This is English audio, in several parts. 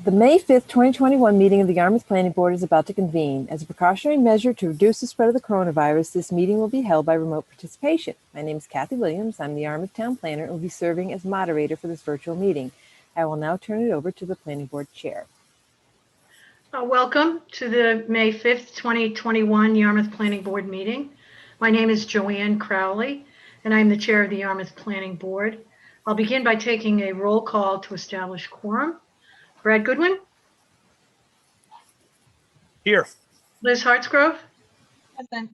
The May 5th, 2021 meeting of the Yarmouth Planning Board is about to convene. As a precautionary measure to reduce the spread of the coronavirus, this meeting will be held by remote participation. My name is Kathy Williams. I'm the Yarmouth Town Planner and will be serving as moderator for this virtual meeting. I will now turn it over to the Planning Board Chair. Welcome to the May 5th, 2021 Yarmouth Planning Board meeting. My name is Joanne Crowley, and I'm the Chair of the Yarmouth Planning Board. I'll begin by taking a roll call to establish quorum. Brad Goodwin? Here. Liz Hartsgrove? Present.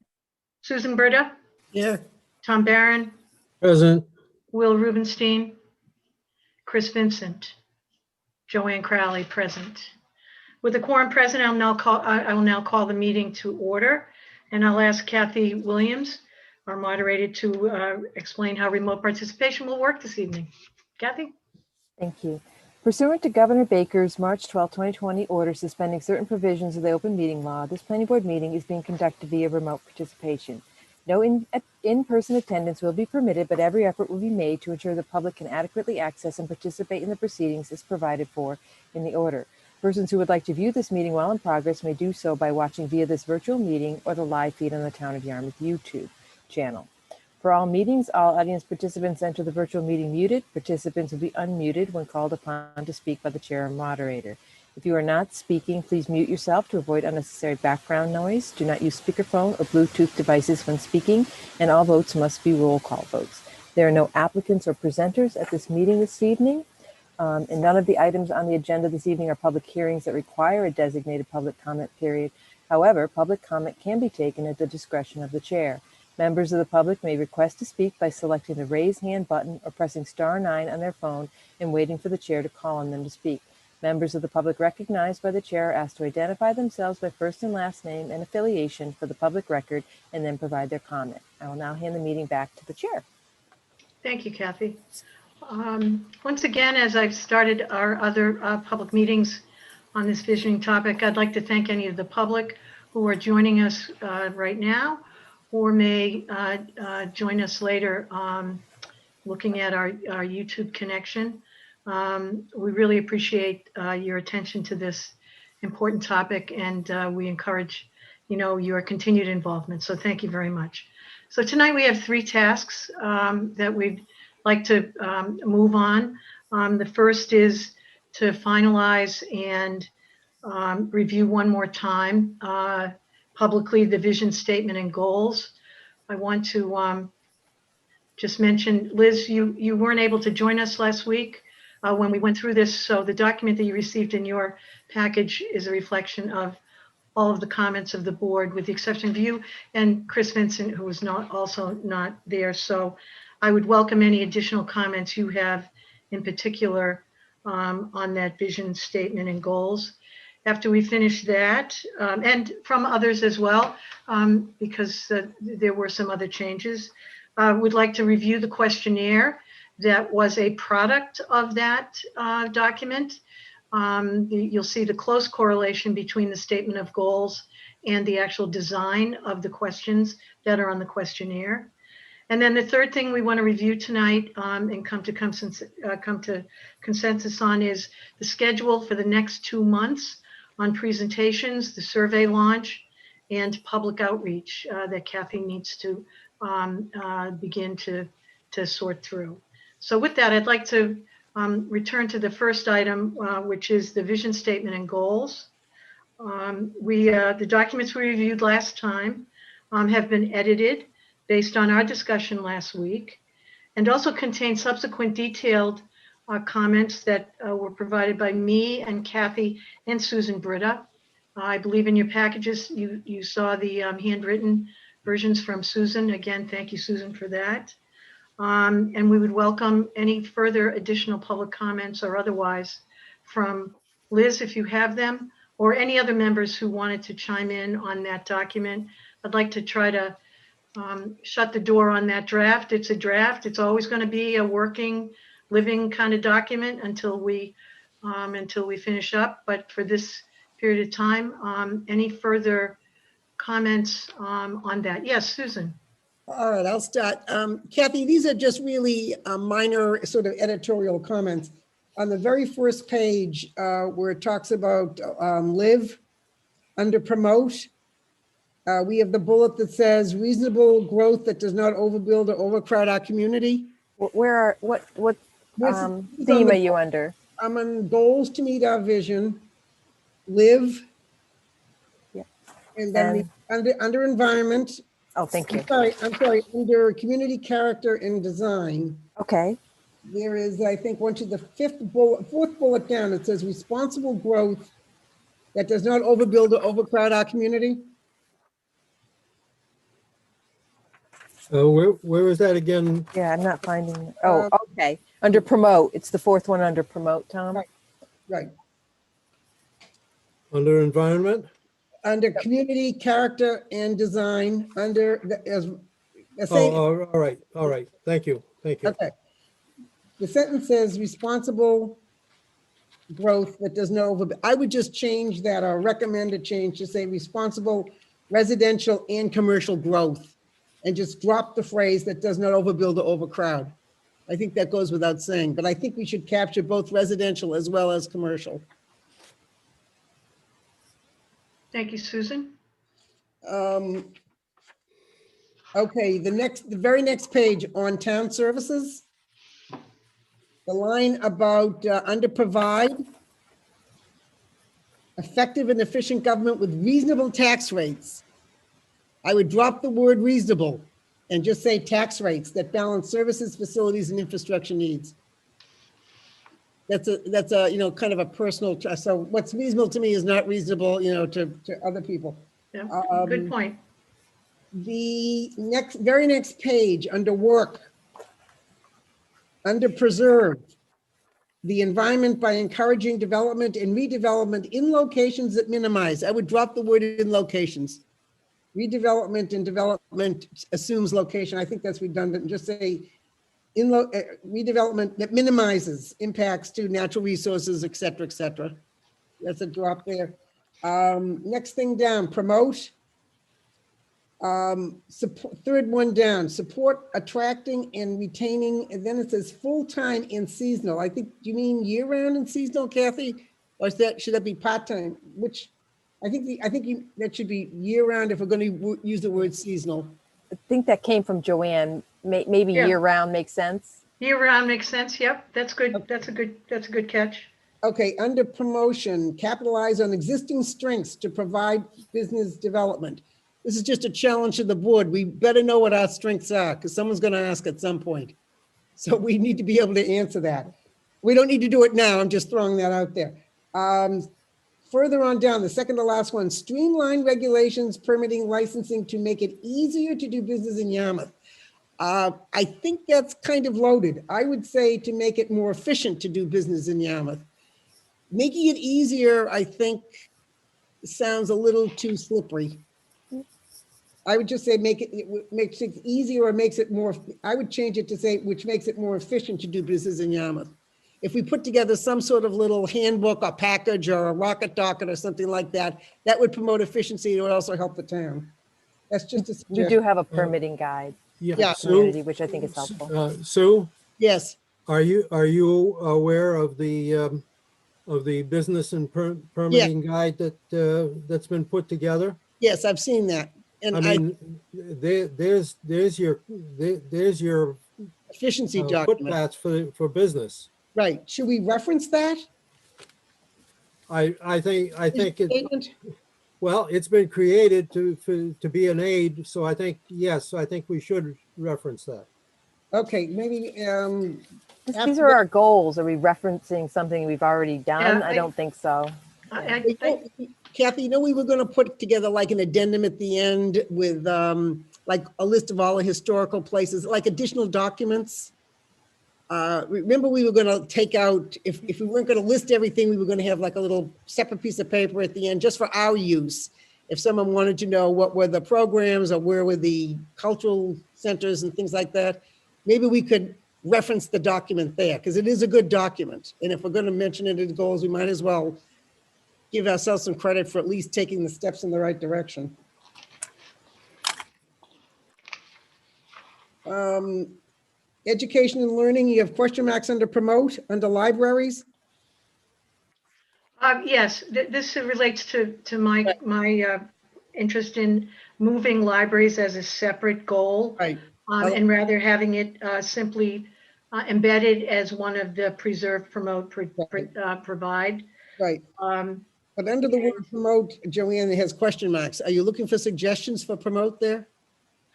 Susan Britta? Here. Tom Barron? Present. Will Rubenstein? Chris Vincent? Joanne Crowley, present. With the quorum present, I will now call the meeting to order, and I'll ask Kathy Williams, our moderator, to explain how remote participation will work this evening. Kathy? Thank you. Pursuant to Governor Baker's March 12, 2020 order suspending certain provisions of the open meeting law, this planning board meeting is being conducted via remote participation. No in-person attendance will be permitted, but every effort will be made to ensure the public can adequately access and participate in the proceedings as provided for in the order. Persons who would like to view this meeting while in progress may do so by watching via this virtual meeting or the live feed on the Town of Yarmouth YouTube channel. For all meetings, all audience participants enter the virtual meeting muted. Participants will be unmuted when called upon to speak by the chair or moderator. If you are not speaking, please mute yourself to avoid unnecessary background noise. Do not use speakerphone or Bluetooth devices when speaking, and all votes must be roll call votes. There are no applicants or presenters at this meeting this evening, and none of the items on the agenda this evening are public hearings that require a designated public comment period. However, public comment can be taken at the discretion of the chair. Members of the public may request to speak by selecting the raise hand button or pressing *9 on their phone and waiting for the chair to call on them to speak. Members of the public recognized by the chair are asked to identify themselves by first and last name and affiliation for the public record and then provide their comment. I will now hand the meeting back to the chair. Thank you, Kathy. Once again, as I've started our other public meetings on this visioning topic, I'd like to thank any of the public who are joining us right now or may join us later looking at our YouTube connection. We really appreciate your attention to this important topic, and we encourage, your continued involvement. So thank you very much. So tonight we have 3 tasks that we'd like to move on. The first is to finalize and review one more time publicly the vision statement and goals. I want to just mention, Liz, you weren't able to join us last week when we went through this, so the document that you received in your package is a reflection of all of the comments of the board, with the exception of you and Chris Vincent, who was also not there. So I would welcome any additional comments you have in particular on that vision statement and goals. After we finish that, and from others as well, because there were some other changes, we'd like to review the questionnaire that was a product of that document. You'll see the close correlation between the statement of goals and the actual design of the questions that are on the questionnaire. And then the third thing we want to review tonight and come to consensus on is the schedule for the next 2 months on presentations, the survey launch, and public outreach that Kathy needs to begin to sort through. So with that, I'd like to return to the first item, which is the vision statement and goals. The documents we reviewed last time have been edited based on our discussion last week, and also contain subsequent detailed comments that were provided by me and Kathy and Susan Britta. I believe in your packages, you saw the handwritten versions from Susan. Again, thank you, Susan, for that. And we would welcome any further additional public comments or otherwise from Liz, if you have them, or any other members who wanted to chime in on that document. I'd like to try to shut the door on that draft. It's a draft. It's always going to be a working, living kind of document until we finish up. But for this period of time, any further comments on that? Yes, Susan. All right, I'll start. Kathy, these are just really minor sort of editorial comments. on the very first page, where it talks about live, under promote, we have the bullet that says reasonable growth that does not overbuild or overcrowd our community. What This is on theme the- are you under? I'm on goals to meet our vision, live. Yeah. And then under environment, Oh, thank you. I'm sorry, under community character and design, Okay. there is, I think, the fourth bullet down, it says responsible growth that does not overbuild or overcrowd our community. Where is that again? Yeah, I'm not finding. Oh, okay. Under promote. It's the fourth one under promote, Tom. Right. Right. Under environment? Under community character and design, under Oh, all right. Thank you. okay. The sentence says responsible growth that does not overbuild. I would just change that, or recommend a change to say responsible residential and commercial growth, and just drop the phrase that does not overbuild or overcrowd. I think that goes without saying, but I think we should capture both residential as well as commercial. Thank you, Susan. Okay, the very next page on town services. The line about under provide, effective and efficient government with reasonable tax rates. I would drop the word reasonable and just say tax rates that balance services, facilities, and infrastructure needs. That's a kind of a personal, so what's reasonable to me is not reasonable, to other people. Yeah, good point. The very next page under work, under preserve, the environment by encouraging development and redevelopment in locations that minimize. I would drop the word in locations. Redevelopment and development assumes location. I think that's redundant. And just say redevelopment that minimizes impacts to natural resources, et cetera, et cetera. That's a drop there. Next thing down, promote. Third one down, support attracting and retaining, and then it says full-time and seasonal. I think, do you mean year-round and seasonal, Kathy? Or should that be part-time? Which, that should be year-round if we're going to use the word seasonal. I think that came from Joanne. Maybe Yeah. year round makes sense. Year round makes sense. Yep, that's good. That's a good catch. Okay, under promotion, capitalize on existing strengths to provide business development. This is just a challenge to the board. We better know what our strengths are because someone's going to ask at some point. So we need to be able to answer that. We don't need to do it now. I'm just throwing that out there. Further on down, the second to last one, streamline regulations, permitting, licensing to make it easier to do business in Yarmouth. I think that's kind of loaded. I would say to make it more efficient to do business in Yarmouth. Making it easier, I think, sounds a little too slippery. I would just say makes it easier or makes it more, I would change it to say, which makes it more efficient to do business in Yarmouth. If we put together some sort of little handbook or package or a rocket docket or something like that, that would promote efficiency. It would also help the town. That's just a suggestion. We do have a permitting guide Yeah. community, which I think is helpful. Sue, Yes, are you aware of the business and permitting guide that's been put together? yes, I've seen that. And I mean, there's your efficiency document, footpaths for business. right. Should we reference that? I think it, Statement? well, it's been created to be an aid, so I think we should reference that. Okay, maybe, These are our goals. Are we referencing something we've already done? Yeah, I don't think so. Kathy, we were going to put together like an addendum at the end with like a list of all the historical places, like additional documents. Remember, we were going to take out, if we weren't going to list everything, we were going to have like a little separate piece of paper at the end just for our use. If someone wanted to know what were the programs or where were the cultural centers and things like that, maybe we could reference the document there because it is a good document. And if we're going to mention it in goals, we might as well give ourselves some credit for at least taking the steps in the right direction. Education and learning, you have question marks under promote, under libraries. Yes, this relates to my interest in moving libraries as a separate goal, Right, and rather having it simply embedded as one of the preserve, promote, provide. right. Um, But under the word promote, Joanne, it has question marks. Are you looking for suggestions for promote there?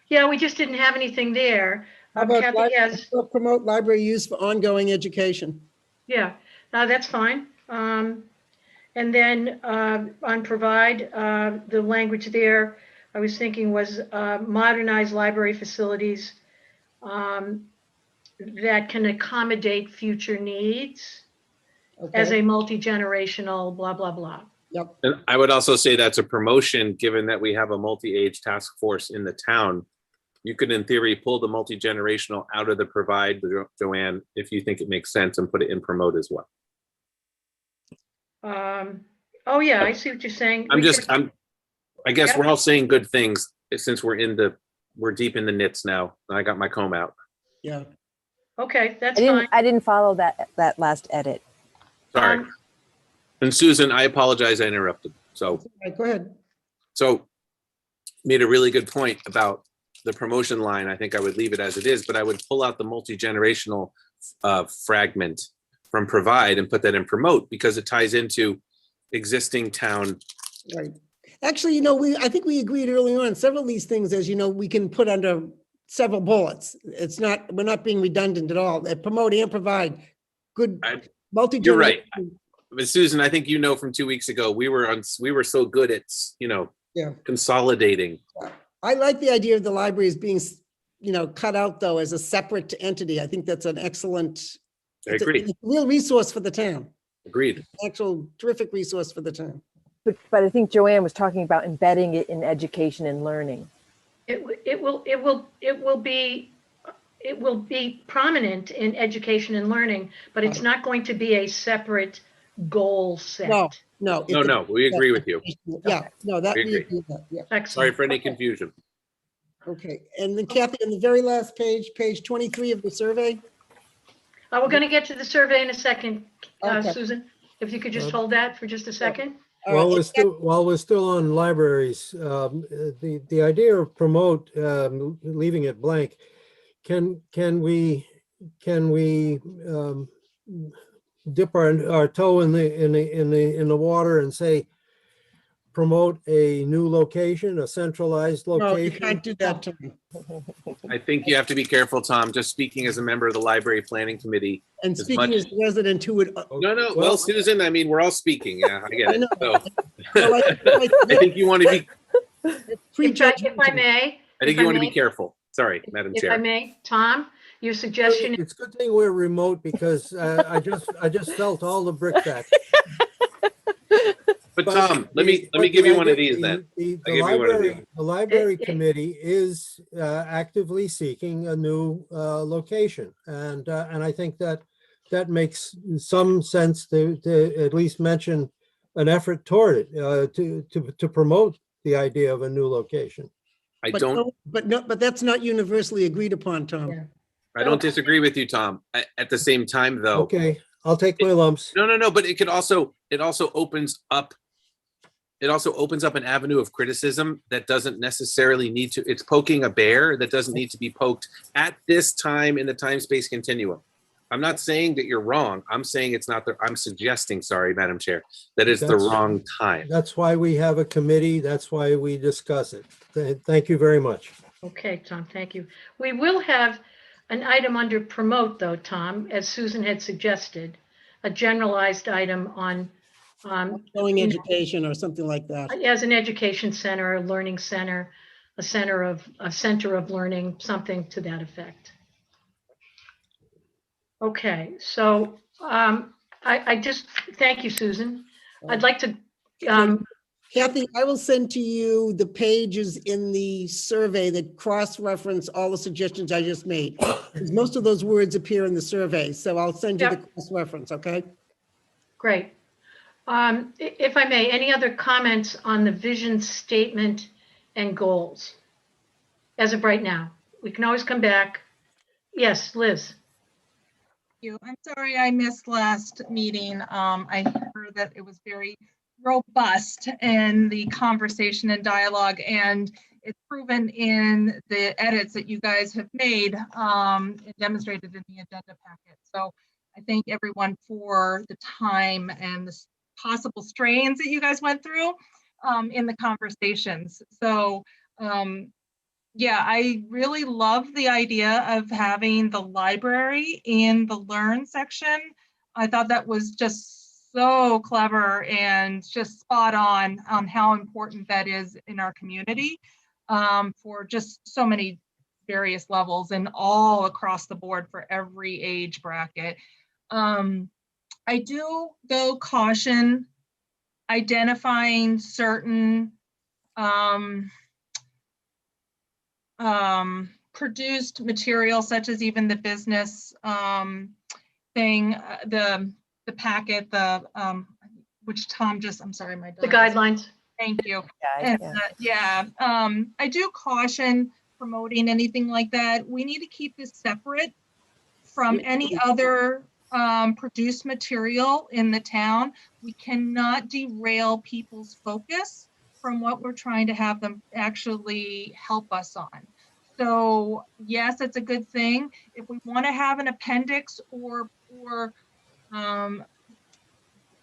Yeah, we just didn't have anything there. How about Kathy has, promote library use for ongoing education? yeah, that's fine. And then on provide, the language there, I was thinking was modernize library facilities that can accommodate future needs as Okay, a multi-generational blah, blah, blah. yep, And I would also say that's a promotion, given that we have a multi-age task force in the town. You could, in theory, pull the multi-generational out of the provide, Joanne, if you think it makes sense, and put it in promote as well. Oh yeah, I see what you're saying. I guess Yep. we're all saying good things since we're deep in the nits now. And I got my comb out. yeah. Okay, that's fine. I didn't follow that last edit. Sorry. And Susan, I apologize, I interrupted. All right, go ahead. So made a really good point about the promotion line. I think I would leave it as it is, but I would pull out the multi-generational fragment from provide and put that in promote, because it ties into existing town. Right. Actually, I think we agreed early on, several of these things, as you know, we can put under several bullets. We're not being redundant at all. Promote and provide good multi-generational. You're right. But Susan, I think from 2 weeks ago, we were so good at, consolidating. I like the idea of the library as being, cut out though as a separate entity. I think that's an excellent. I agree. It's a real resource for the town. Agreed. Actual terrific resource for the town. But I think Joanne was talking about embedding it in education and learning. It will be prominent in education and learning, but it's not going to be a separate goal set. No. No, we agree with you. Yeah, no, that We we agree. agree with that, yeah. Excellent. Sorry for any confusion. Okay, and then Kathy, on the very last page, page 23 of the survey. We're going to get to the survey in a second, Okay. Susan. If you could just hold that for just a second. All While right, we're still on libraries, the idea of promote, leaving it blank, can we dip our toe in the water and say promote a new location, a centralized No, you location? can't do that, Tom. I think you have to be careful, Tom, just speaking as a member of the library planning committee. And As speaking much- as a resident who would. No, well, Susan, we're all speaking. Yeah, I get I it. know. So Well, I think you want to be, If I may. I think you want to be careful. Sorry, Madam If I Chair. may, Tom, your suggestion, It's a good thing we're remote, because I just felt all the brickbats. But Tom, let me give you one of these then. The I'll give you one of these. library committee is actively seeking a new location. And I think that makes some sense to at least mention an effort toward it, to promote the idea of a new location. But that's not universally agreed upon, Tom. Yeah. I don't disagree with you, Tom. At the same time, though. Okay, I'll take my lumps. No, but it also opens up an avenue of criticism that doesn't necessarily need to, it's poking a bear that doesn't need to be poked at this time in the time-space continuum. I'm not saying that you're wrong. I'm saying I'm suggesting, sorry, Madam Chair, that it's the wrong time. That's why we have a committee. That's why we discuss it. Thank you very much. okay, Tom, thank you. We will have an item under promote though, Tom, as Susan had suggested, a generalized item on Going education or something like that. as an education center, a learning center, a center of learning, something to that effect. Okay, so I just, thank you, Susan. I'd like to, Kathy, I will send to you the pages in the survey that cross-reference all the suggestions I just made. Because most of those words appear in the survey, so I'll send you the Yep. cross-reference, okay? great. If I may, any other comments on the vision statement and goals? As of right now, we can always come back. Yes, Liz. You. I'm sorry I missed last meeting. I heard that it was very robust in the conversation and dialogue, and it's proven in the edits that you guys have made, and demonstrated in the agenda packet. So I thank everyone for the time and the possible strains that you guys went through in the conversations. So yeah, I really love the idea of having the library in the learn section. I thought that was just so clever and just spot on how important that is in our community for just so many various levels and all across the board for every age bracket. I do, though, caution identifying certain produced material, such as even the business thing, the packet, which Tom just, I'm sorry, my The dog. guidelines. Thank you. Yeah, And yeah, I do caution promoting anything like that. We need to keep this separate from any other produced material in the town. We cannot derail people's focus from what we're trying to have them actually help us on. So yes, it's a good thing. If we want to have an appendix or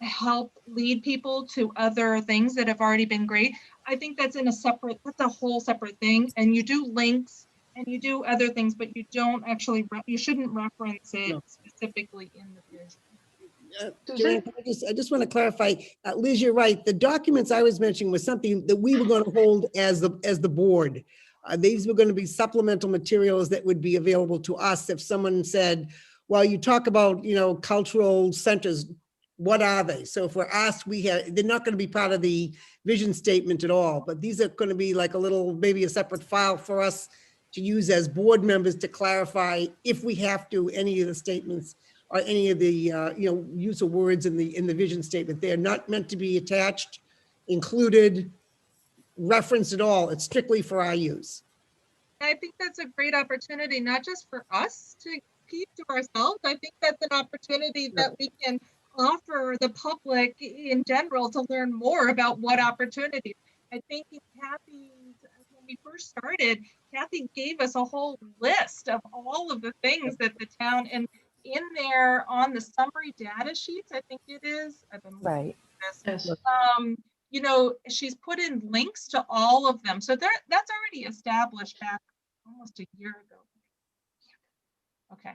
help lead people to other things that have already been great, I think that's a whole separate thing. And you do links and you do other things, but you don't actually, you shouldn't reference it specifically in the vision. Joanne, I just want to clarify, Liz, you're right. The documents I was mentioning was something that we were going to hold as the board. These were going to be supplemental materials that would be available to us if someone said, well, you talk about, cultural centers, what are they? So if we're asked, they're not going to be part of the vision statement at all, but these are going to be like maybe a separate file for us to use as board members to clarify if we have to, any of the statements or any of the, use of words in the vision statement. They're not meant to be attached, included, referenced at all. It's strictly for our use. I think that's a great opportunity, not just for us to keep to ourselves. I think that's an opportunity that we can offer the public in general to learn more about what opportunities. I think when we first started, Kathy gave us a whole list of all of the things that the town, and in there on the summary data sheets, I think it is, I've been looking at this. Yes. She's put in links to all of them. So that's already established back almost a year ago. Okay.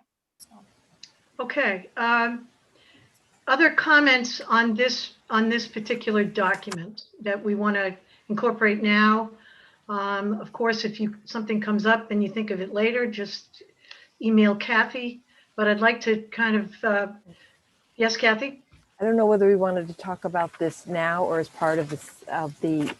Okay. Other comments on this particular document that we want to incorporate now? Of course, if something comes up and you think of it later, just email Kathy. But I'd like to kind of, yes, Kathy? I don't know whether we wanted to talk about this now or as part of the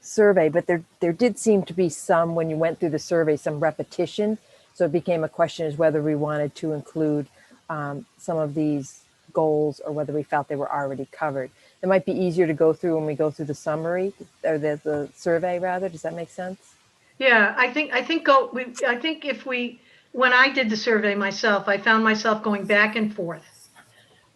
survey, but there did seem to be some, when you went through the survey, some repetition. So it became a question as whether we wanted to include some of these goals or whether we felt they were already covered. It might be easier to go through when we go through the summary or the survey rather. Does that make sense? Yeah, I think when I did the survey myself, I found myself going back and forth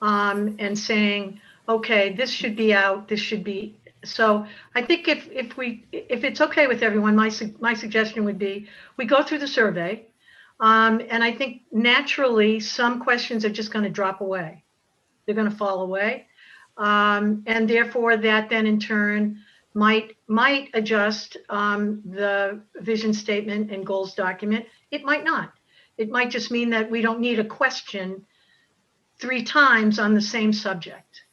and saying, okay, this should be out, this should be. So I think if it's okay with everyone, my suggestion would be we go through the survey, and I think naturally some questions are just going to drop away. They're going to fall away, and therefore that then in turn might adjust the vision statement and goals document. It might not. It might just mean that we don't need a question 3 times on the same subject.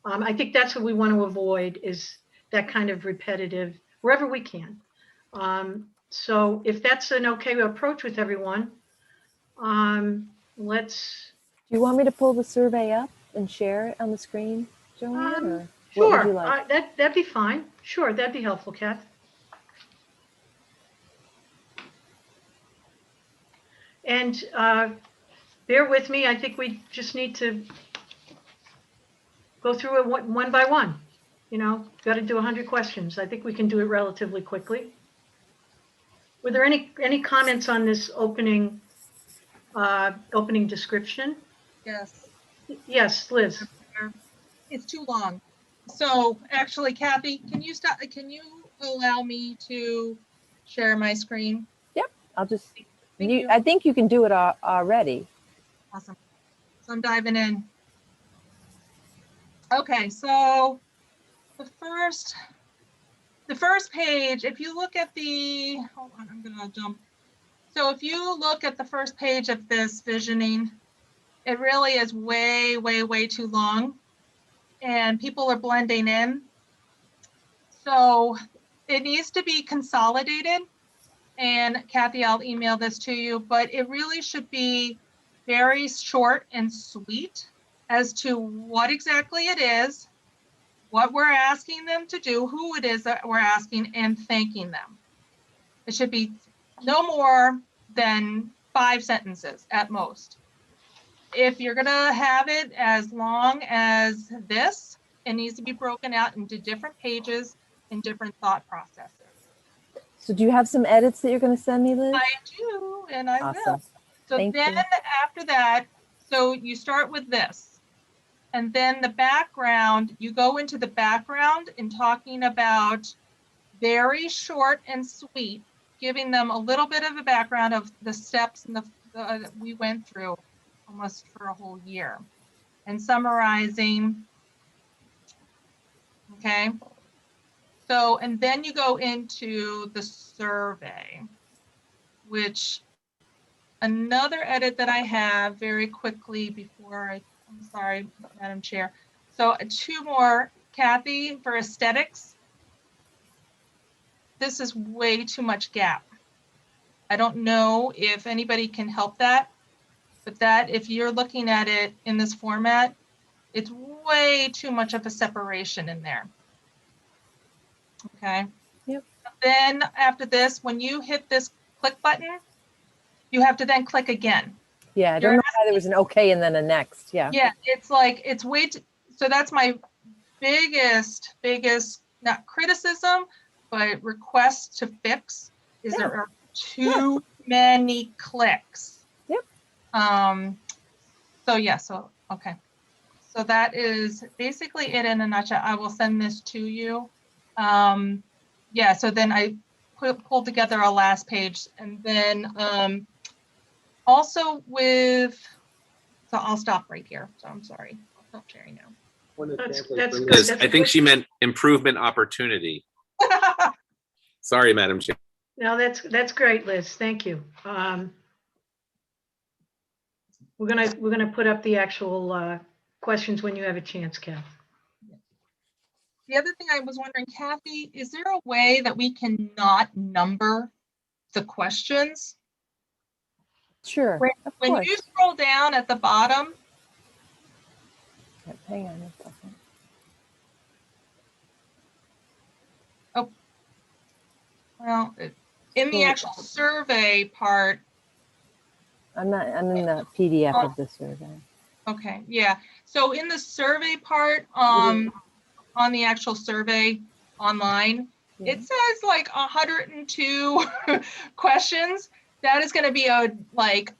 I think that's what we want to avoid, is that kind of repetitive wherever we can. So if that's an okay approach with everyone, let's. Do you want me to pull the survey up and share it on the screen, Joanne? Or Sure, what would you like? that'd be fine. Sure, that'd be helpful, Kath. And bear with me. I think we just need to go through it one by one. Got to do 100 questions. I think we can do it relatively quickly. Were there any comments on this opening opening description. Yes. Yes, Liz. It's too long. So actually, Kathy, can you stop? Can you allow me to share my screen? I'll just, Thank you. I think you can do it already. Awesome. So I'm diving in. Okay, so the first page, if you look at the, hold on, I'm gonna jump. So if you look at the first page of this visioning, it really is way, way, way too long, and people are blending in. So it needs to be consolidated. And Kathy, I'll email this to you, but it really should be very short and sweet as to what exactly it is, what we're asking them to do, who it is that we're asking, and thanking them. It should be no more than 5 sentences at most. If you're gonna have it as long as this, it needs to be broken out into different pages and different thought processes. So do you have some edits that you're going to send me, Liz? I do, and I will. Awesome. So Thank then you. after that, so you start with this. And then the background, you go into the background and talking about very short and sweet, giving them a little bit of a background of the steps and the we went through almost for a whole year, and summarizing. Okay. So, and then you go into the survey, which another edit that I have very quickly before I'm sorry, Madam Chair. So 2 more, Kathy, for aesthetics. This is way too much gap. I don't know if anybody can help that, but that if you're looking at it in this format, it's way too much of a separation in there. Okay. Yep. Then after this, when you hit this click button, you have to then click again. Yeah, I don't know why there was an okay and then a next. Yeah. Yeah, it's like, it's way too, so that's my biggest, not criticism, but request to fix is Yeah. there are too many clicks. Yep. So yeah, so, okay. So that is basically it in a nutshell. I will send this to you. Yeah, so then I pulled together a last page, and then also with, so I'll stop right here. So I'm sorry. I'll stop sharing now. That's good. Liz, That's I a think good- she meant improvement opportunity. Sorry, Madam Chair. No, that's great, Liz. Thank you. We're gonna put up the actual questions when you have a chance, Kath. The other thing I was wondering, Kathy, is there a way that we can not number the questions? Sure. Of When course. you scroll down at the bottom, Yep, hang on a second. well, in the actual survey part, I'm in the PDF of the survey. okay, yeah. So in the survey part, on the actual survey online, Yeah. it says like 102 questions. That is going to be like,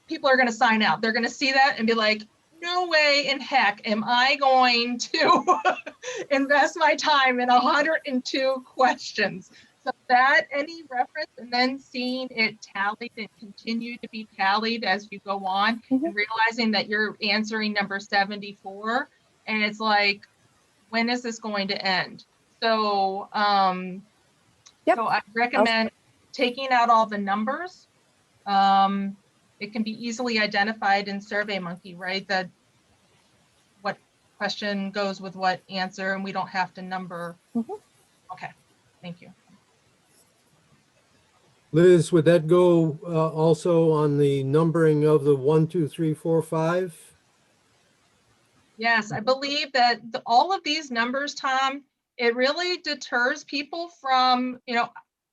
people are going to sign out. They're going to see that and be like, no way in heck am I going to invest my time in 102 questions. So that any reference and then seeing it tallied and continue to be tallied as you go on, and realizing that you're answering number 74, and it's like, when is this going to end? So, Yep. so I recommend taking out all the numbers. It can be easily identified in SurveyMonkey, right? That what question goes with what answer, and we don't have to number. Okay, thank you. Liz, would that go also on the numbering of the 1, 2, 3, 4, 5? Yes, I believe that all of these numbers, Tom, it really deters people from,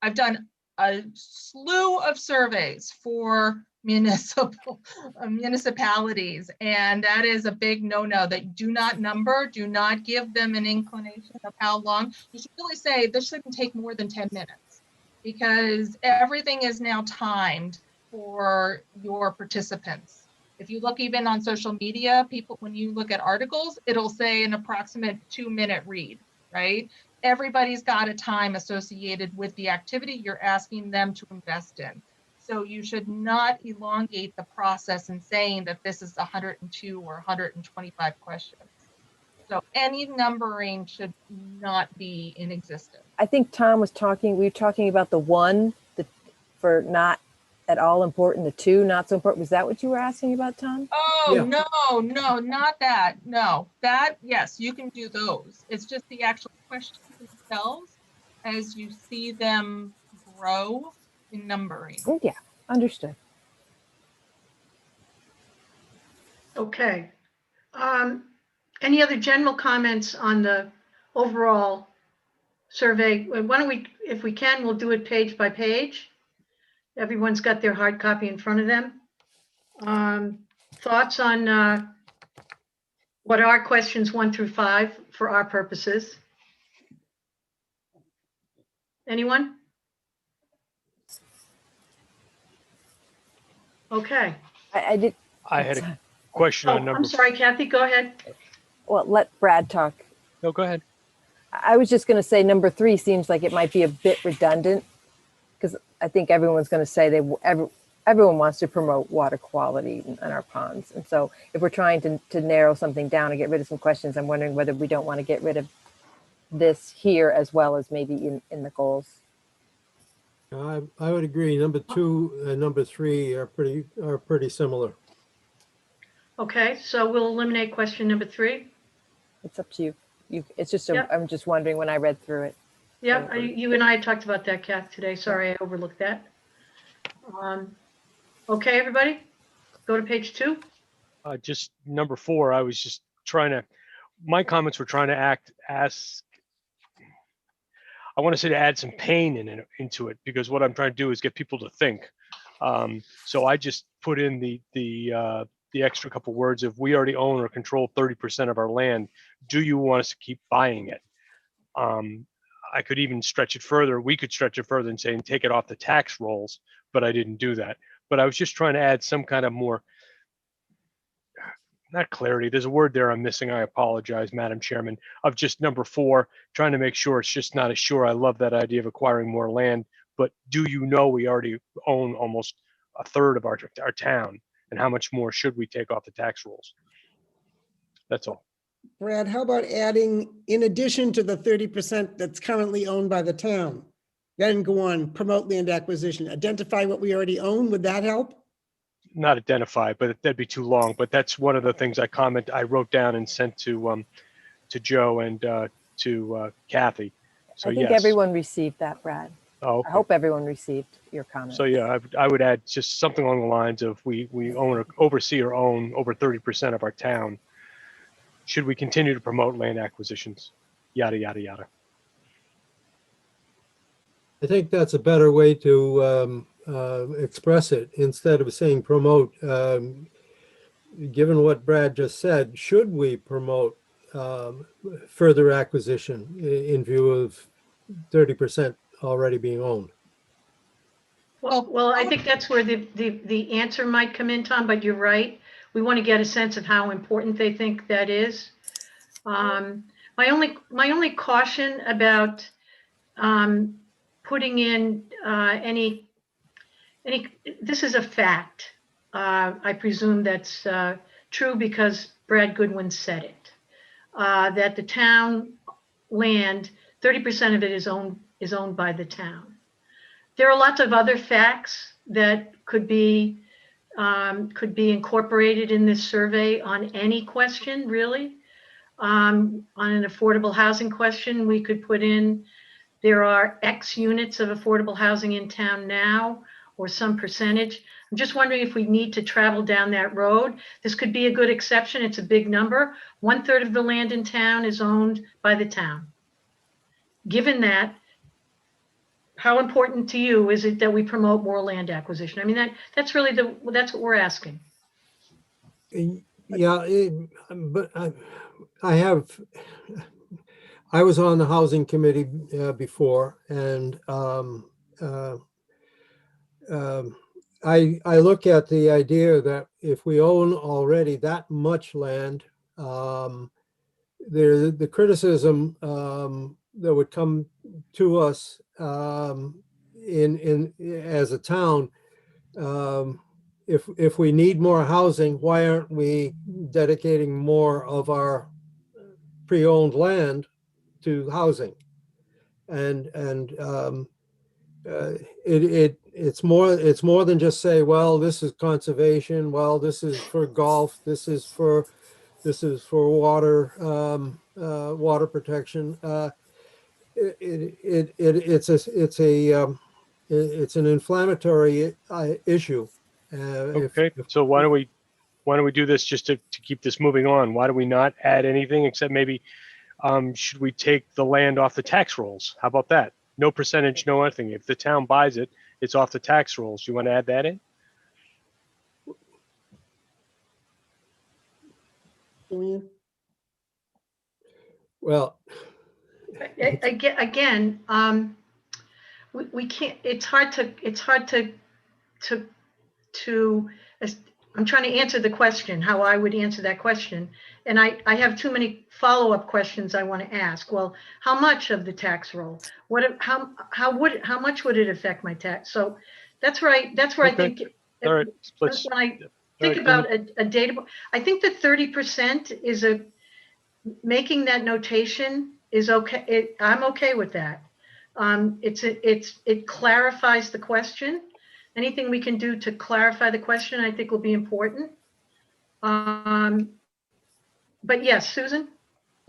I've done a slew of surveys for municipalities, and that is a big no-no, that do not number, do not give them an inclination of how long. You should really say this shouldn't take more than 10 minutes, because everything is now timed for your participants. If you look even on social media, people, when you look at articles, it'll say an approximate 2-minute read, right? Everybody's got a time associated with the activity you're asking them to invest in. So you should not elongate the process in saying that this is 102 or 125 questions. So any numbering should not be in existence. I think Tom was talking, we were talking about the one, for not at all important, the two, not so important. Was that what you were asking about, Tom? Oh, Yeah. no, not that. No, that, yes, you can do those. It's just the actual questions themselves as you see them grow in numbering. Oh, yeah, understood. Okay. Any other general comments on the overall survey? Why don't we, if we can, we'll do it page by page. Everyone's got their hard copy in front of them. Thoughts on what are questions 1 through 5 for our purposes? Anyone? Okay. I did, I had a question Oh, on number. I'm sorry, Kathy, go ahead. well, let Brad talk. No, go ahead. I was just going to say number 3 seems like it might be a bit redundant, because I think everyone's going to say everyone wants to promote water quality in our ponds. And so if we're trying to narrow something down and get rid of some questions, I'm wondering whether we don't want to get rid of this here as well as maybe in the goals. I would agree. Number 2 and number 3 are pretty similar. Okay, so we'll eliminate question number 3. It's up to you. It's just, Yep. I'm just wondering when I read through it. Yeah, you and I had talked about that, Kath, today. Sorry, I overlooked that. Okay, everybody, go to page 2. Just number 4, I was just trying to, my comments were trying to I want to say to add some pain into it, because what I'm trying to do is get people to think. So I just put in the extra couple words of, we already own or control 30% of our land. Do you want us to keep buying it? I could even stretch it further. We could stretch it further and say, take it off the tax rolls, but I didn't do that. But I was just trying to add some kind of more, not clarity, there's a word there I'm missing. I apologize, Madam Chairman, of just number 4, trying to make sure it's just not as sure. I love that idea of acquiring more land, but do you know we already own almost a third of our town, and how much more should we take off the tax rolls? That's all. Brad, how about adding, in addition to the 30% that's currently owned by the town, then go on, promote land acquisition, identify what we already own? Would that help? Not identify, but that'd be too long. But that's one of the things I wrote down and sent to Joe and to Kathy. So I think yes. everyone received that, Brad. Oh, okay. I hope everyone received your comment. So yeah, I would add just something along the lines of, we own or oversee or own over 30% of our town. Should we continue to promote land acquisitions? Yada, yada, yada. I think that's a better way to express it, instead of saying promote. Given what Brad just said, should we promote further acquisition in view of 30% already being owned? Well, I think that's where the answer might come in, Tom, but you're right. We want to get a sense of how important they think that is. My only caution about putting in any, this is a fact. I presume that's true because Brad Goodwin said it, that the town land, 30% of it is owned by the town. There are lots of other facts that could be incorporated in this survey on any question, really. On an affordable housing question, we could put in, there are X units of affordable housing in town now, or some percentage. I'm just wondering if we need to travel down that road. This could be a good exception. It's a big number. 1/3 of the land in town is owned by the town. Given that, how important to you is it that we promote more land acquisition? I mean, that's really that's what we're asking. Yeah, but I was on the housing committee I look at the idea that if we own already that much land, the criticism that would come to us in as a town, if we need more housing, why aren't we dedicating more of our pre-owned land to housing? And it's more than just say, well, this is conservation, well, this is for golf, this is for water, water protection. It's an inflammatory issue. Okay, so why don't we do this just to keep this moving on? Why do we not add anything except maybe, should we take the land off the tax rolls? How about that? No percentage, no nothing. If the town buys it, it's off the tax rolls. You want to add that in? Joanne? Well, Again, we can't, it's hard to, I'm trying to answer the question, how I would answer that question. And I have too many follow-up questions I want to ask. Well, how much of the tax roll? How much would it affect my tax? So that's where I Okay. think. All right, When let's, I think right, about a data, I think the 30% is making that notation is okay. I'm okay with that. It clarifies the question. Anything we can do to clarify the question, I think will be important. But yes, Susan?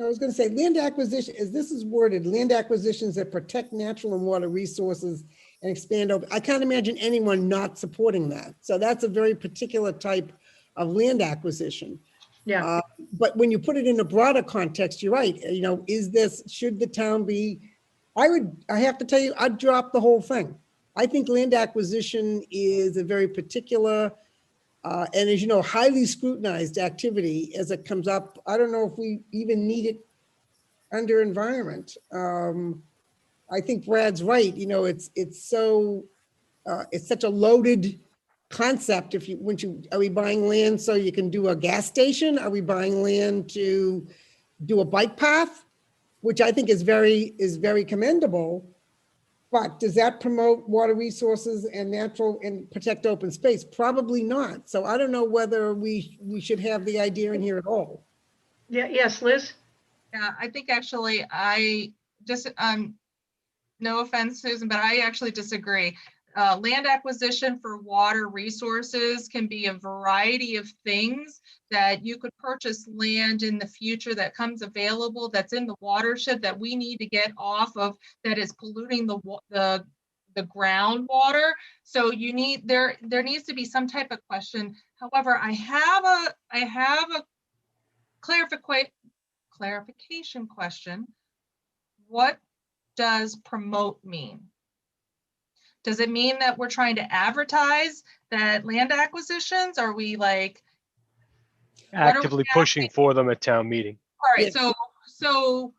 I was going to say land acquisition, as this is worded, land acquisitions that protect natural and water resources and expand over. I can't imagine anyone not supporting that. So that's a very particular type of land acquisition. Yeah. But when you put it in a broader context, you're right. You know, should the town be, I have to tell you, I'd drop the whole thing. I think land acquisition is a very particular, and as you know, highly scrutinized activity as it comes up. I don't know if we even need it under environment. I think Brad's right. You know, it's such a loaded concept. Are we buying land so you can do a gas station? Are we buying land to do a bike path? Which I think is very commendable. But does that promote water resources and natural and protect open space? Probably not. So I don't know whether we should have the idea in here at all. Yeah. Yes, Liz? Yeah, I think actually I just, no offense, Susan, but I actually disagree. Land acquisition for water resources can be a variety of things that you could purchase land in the future that comes available, that's in the watershed that we need to get off of, that is polluting the groundwater. So there needs to be some type of question. However, I have a clarification question. What does promote mean? Does it mean that we're trying to advertise that land acquisitions? Are we like actively pushing for them at town meeting. All right, Yeah. so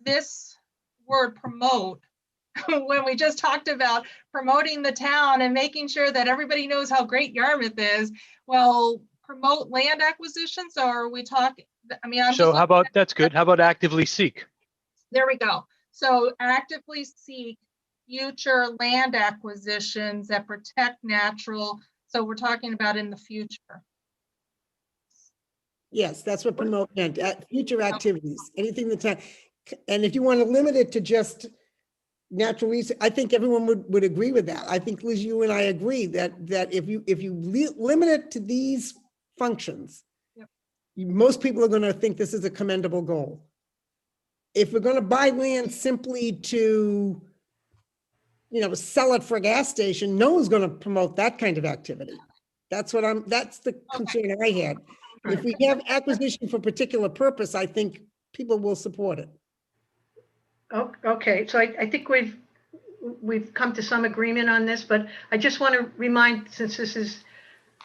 this word promote, when we just talked about promoting the town and making sure that everybody knows how great Yarmouth is, well, promote land acquisitions, or are we talking, I mean, So how about, that's good. How about actively seek? there we go. So actively seek future land acquisitions that protect natural. So we're talking about in the future. Yes, that's what promote meant, future activities, anything and if you want to limit it to just natural resources, I think everyone would agree with that. I think, Liz, you and I agree that if you limit it to these functions, yep, most people are going to think this is a commendable goal. If we're going to buy land simply to, sell it for a gas station, no one's going to promote that kind of activity. That's the concern I had. If we have acquisition for particular purpose, I think people will support it. Oh, okay, so I think we've come to some agreement on this, but I just want to remind, since this is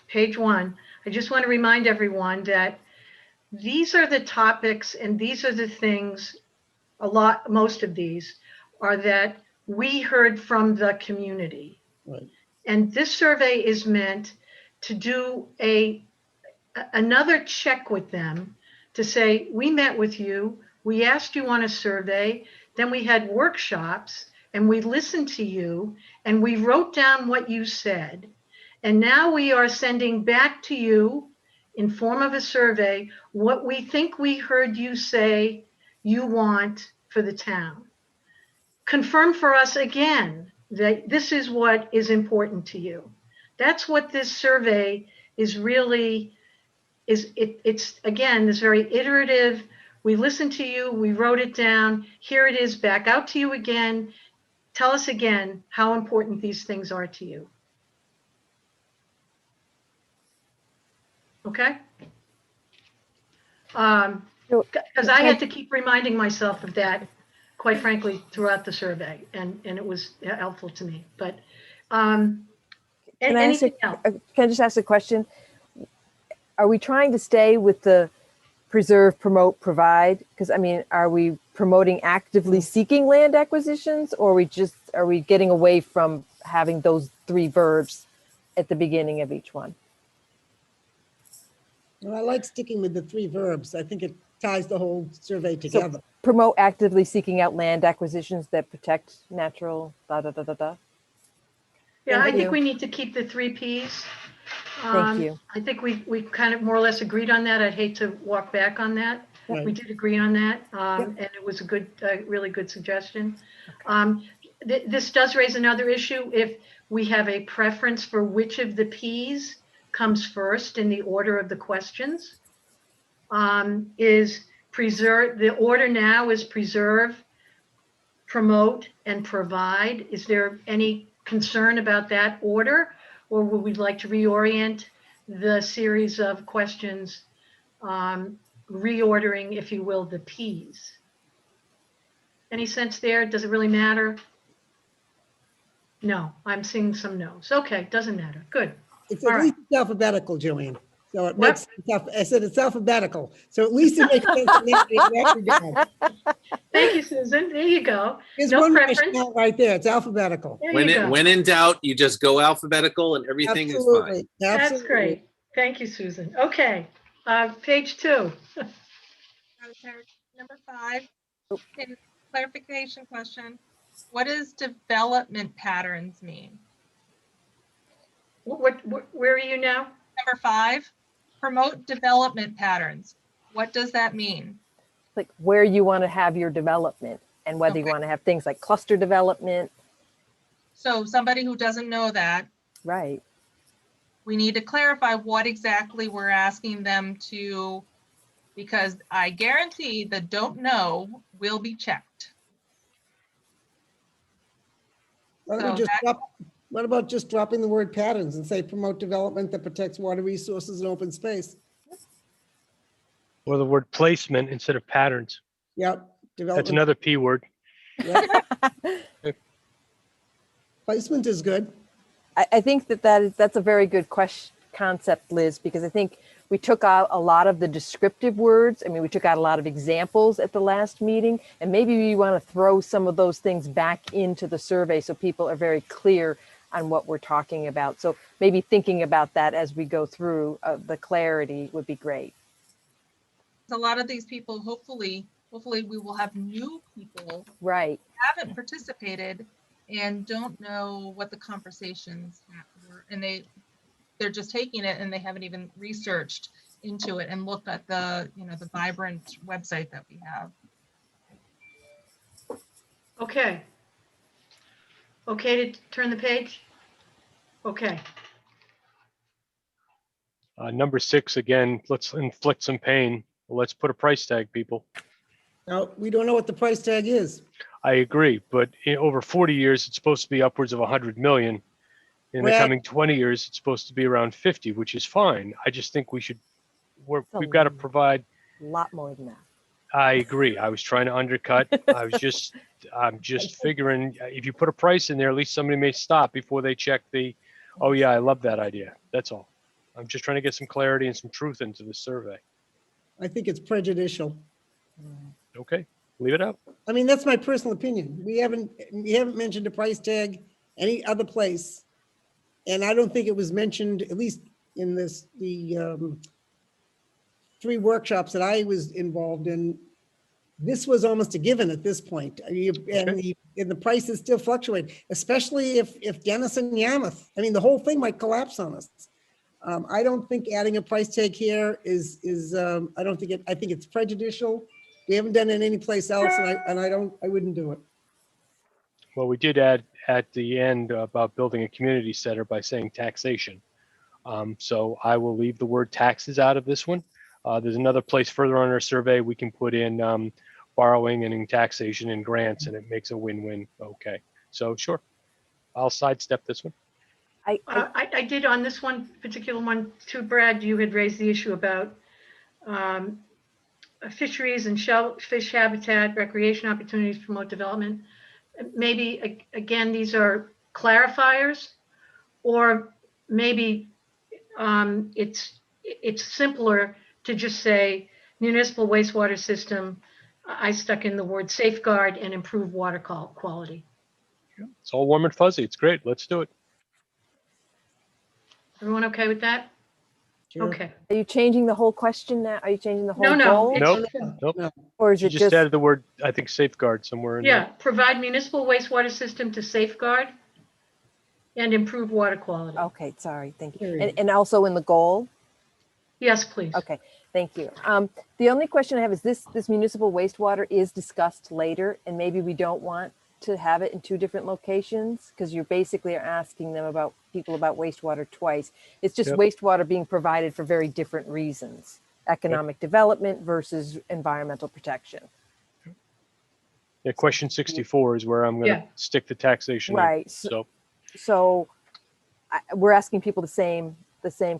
page 1, I just want to remind everyone that these are the topics and these are the things, most of these are that we heard from the community. Right. And this survey is meant to do another check with them to say, we met with you, we asked you on a survey, then we had workshops, and we listened to you, and we wrote down what you said. And now we are sending back to you in form of a survey what we think we heard you say you want for the town. Confirm for us again that this is what is important to you. That's what this survey is really, it's again, this very iterative, we listened to you, we wrote it down, here it is, back out to you again. Tell us again how important these things are to you. Okay? Because I had to keep reminding myself of that, quite frankly, throughout the survey, and it was helpful to me. But anything else? Can I just ask a question? Are we trying to stay with the preserve, promote, provide? Because I mean, are we promoting actively seeking land acquisitions, or are we getting away from having those three verbs at the beginning of each one? Well, I like sticking with the three verbs. I think it ties the whole survey together. So promote actively seeking out land acquisitions that protect natural da da da da da. Yeah, Thank I think you. we need to keep the 3 Ps. Thank you. I think we kind of more or less agreed on that. I'd hate to walk back on that. Right. We did agree on that, and it was a good, really good suggestion. This does raise another issue. If we have a preference for which of the Ps comes first in the order of the questions, is preserve, the order now is preserve, promote, and provide. Is there any concern about that order, or would we like to reorient the series of questions, reordering, if you will, the Ps? Any sense there? Does it really matter? No, I'm seeing some no's. Okay, doesn't matter. Good. It's All at right. least alphabetical, Joanne. So it What? makes sense. I said it's alphabetical. So at least it makes sense in that regard. Thank you, Susan. There you go. There's No one preference. rationale right there. It's alphabetical. There you go. When in doubt, you just go alphabetical and everything is fine. Absolutely. That's Absolutely. great. Thank you, Susan. Okay, page 2. Number 5, in clarification question, what does development patterns mean? Where are you now? Number 5, promote development patterns. What does that mean? Like where you want to have your development and whether you Okay. want to have things like cluster development. So somebody who doesn't know that, Right. we need to clarify what exactly we're asking them to, because I guarantee the don't know will be checked. What So about just dropping the word patterns and say promote development that protects water resources and open space? Or the word placement instead of patterns. Yep. That's Development. another P word. Yep. Placement is good. I think that's a very good concept, Liz, because I think we took out a lot of the descriptive words. I mean, we took out a lot of examples at the last meeting, and maybe we want to throw some of those things back into the survey so people are very clear on what we're talking about. So maybe thinking about that as we go through the clarity would be great. a lot of these people, hopefully we will have new people Right. who haven't participated and don't know what the conversations were, and they're just taking it and they haven't even researched into it and looked at the vibrant website that we have. Okay. Okay to turn the page? Okay. Number 6, again, let's inflict some pain. Let's put a price tag, people. Now, we don't know what the price tag is. I agree, but in over 40 years, it's supposed to be upwards of 100 million. In the Well- coming 20 years, it's supposed to be around 50, which is fine. I just think we've got to provide. A lot more than that. I agree. I was trying to undercut. I'm just figuring if you put a price in there, at least somebody may stop before they check oh yeah, I love that idea. That's all. I'm just trying to get some clarity and some truth into this survey. I think it's prejudicial. Okay, leave it up. I mean, that's my personal opinion. We haven't mentioned a price tag any other place. And I don't think it was mentioned, at least in the 3 workshops that I was involved in. This was almost a given at this point. And the prices still fluctuate, especially if Dennis and Yarmouth, I mean, the whole thing might collapse on us. I don't think adding a price tag here is I don't think I think it's prejudicial. We haven't done it anyplace else, and I wouldn't do it. Well, we did add at the end about building a community center by saying taxation. So I will leave the word taxes out of this one. There's another place further on our survey we can put in borrowing and in taxation and grants, and it makes a win-win. Okay, so sure, I'll sidestep this one. I did on this one, particular one too, Brad, you had raised the issue about fisheries and shellfish habitat, recreation opportunities, promote development. Maybe, again, these are clarifiers, or maybe it's simpler to just say municipal wastewater system. I stuck in the word safeguard and improve water quality. It's all warm and fuzzy. It's great. Let's do it. Everyone okay with that? Sure. Okay. Are you changing the whole question now? Are you changing the whole No, goal? it's- Nope. Or is You it just just, added the word, I think, safeguard somewhere in Yeah, there. provide municipal wastewater system to safeguard and improve water quality. okay, sorry, thank you. Period. And also in the goal? Yes, please. Okay, thank you. The only question I have is this municipal wastewater is discussed later, and maybe we don't want to have it in 2 different locations, because you're basically asking them about wastewater twice. It's just Yep. wastewater being provided for very different reasons. Economic development versus environmental protection. Yeah, question 64 is where I'm going to Yeah. stick the taxation. in. Right. So So we're asking people the same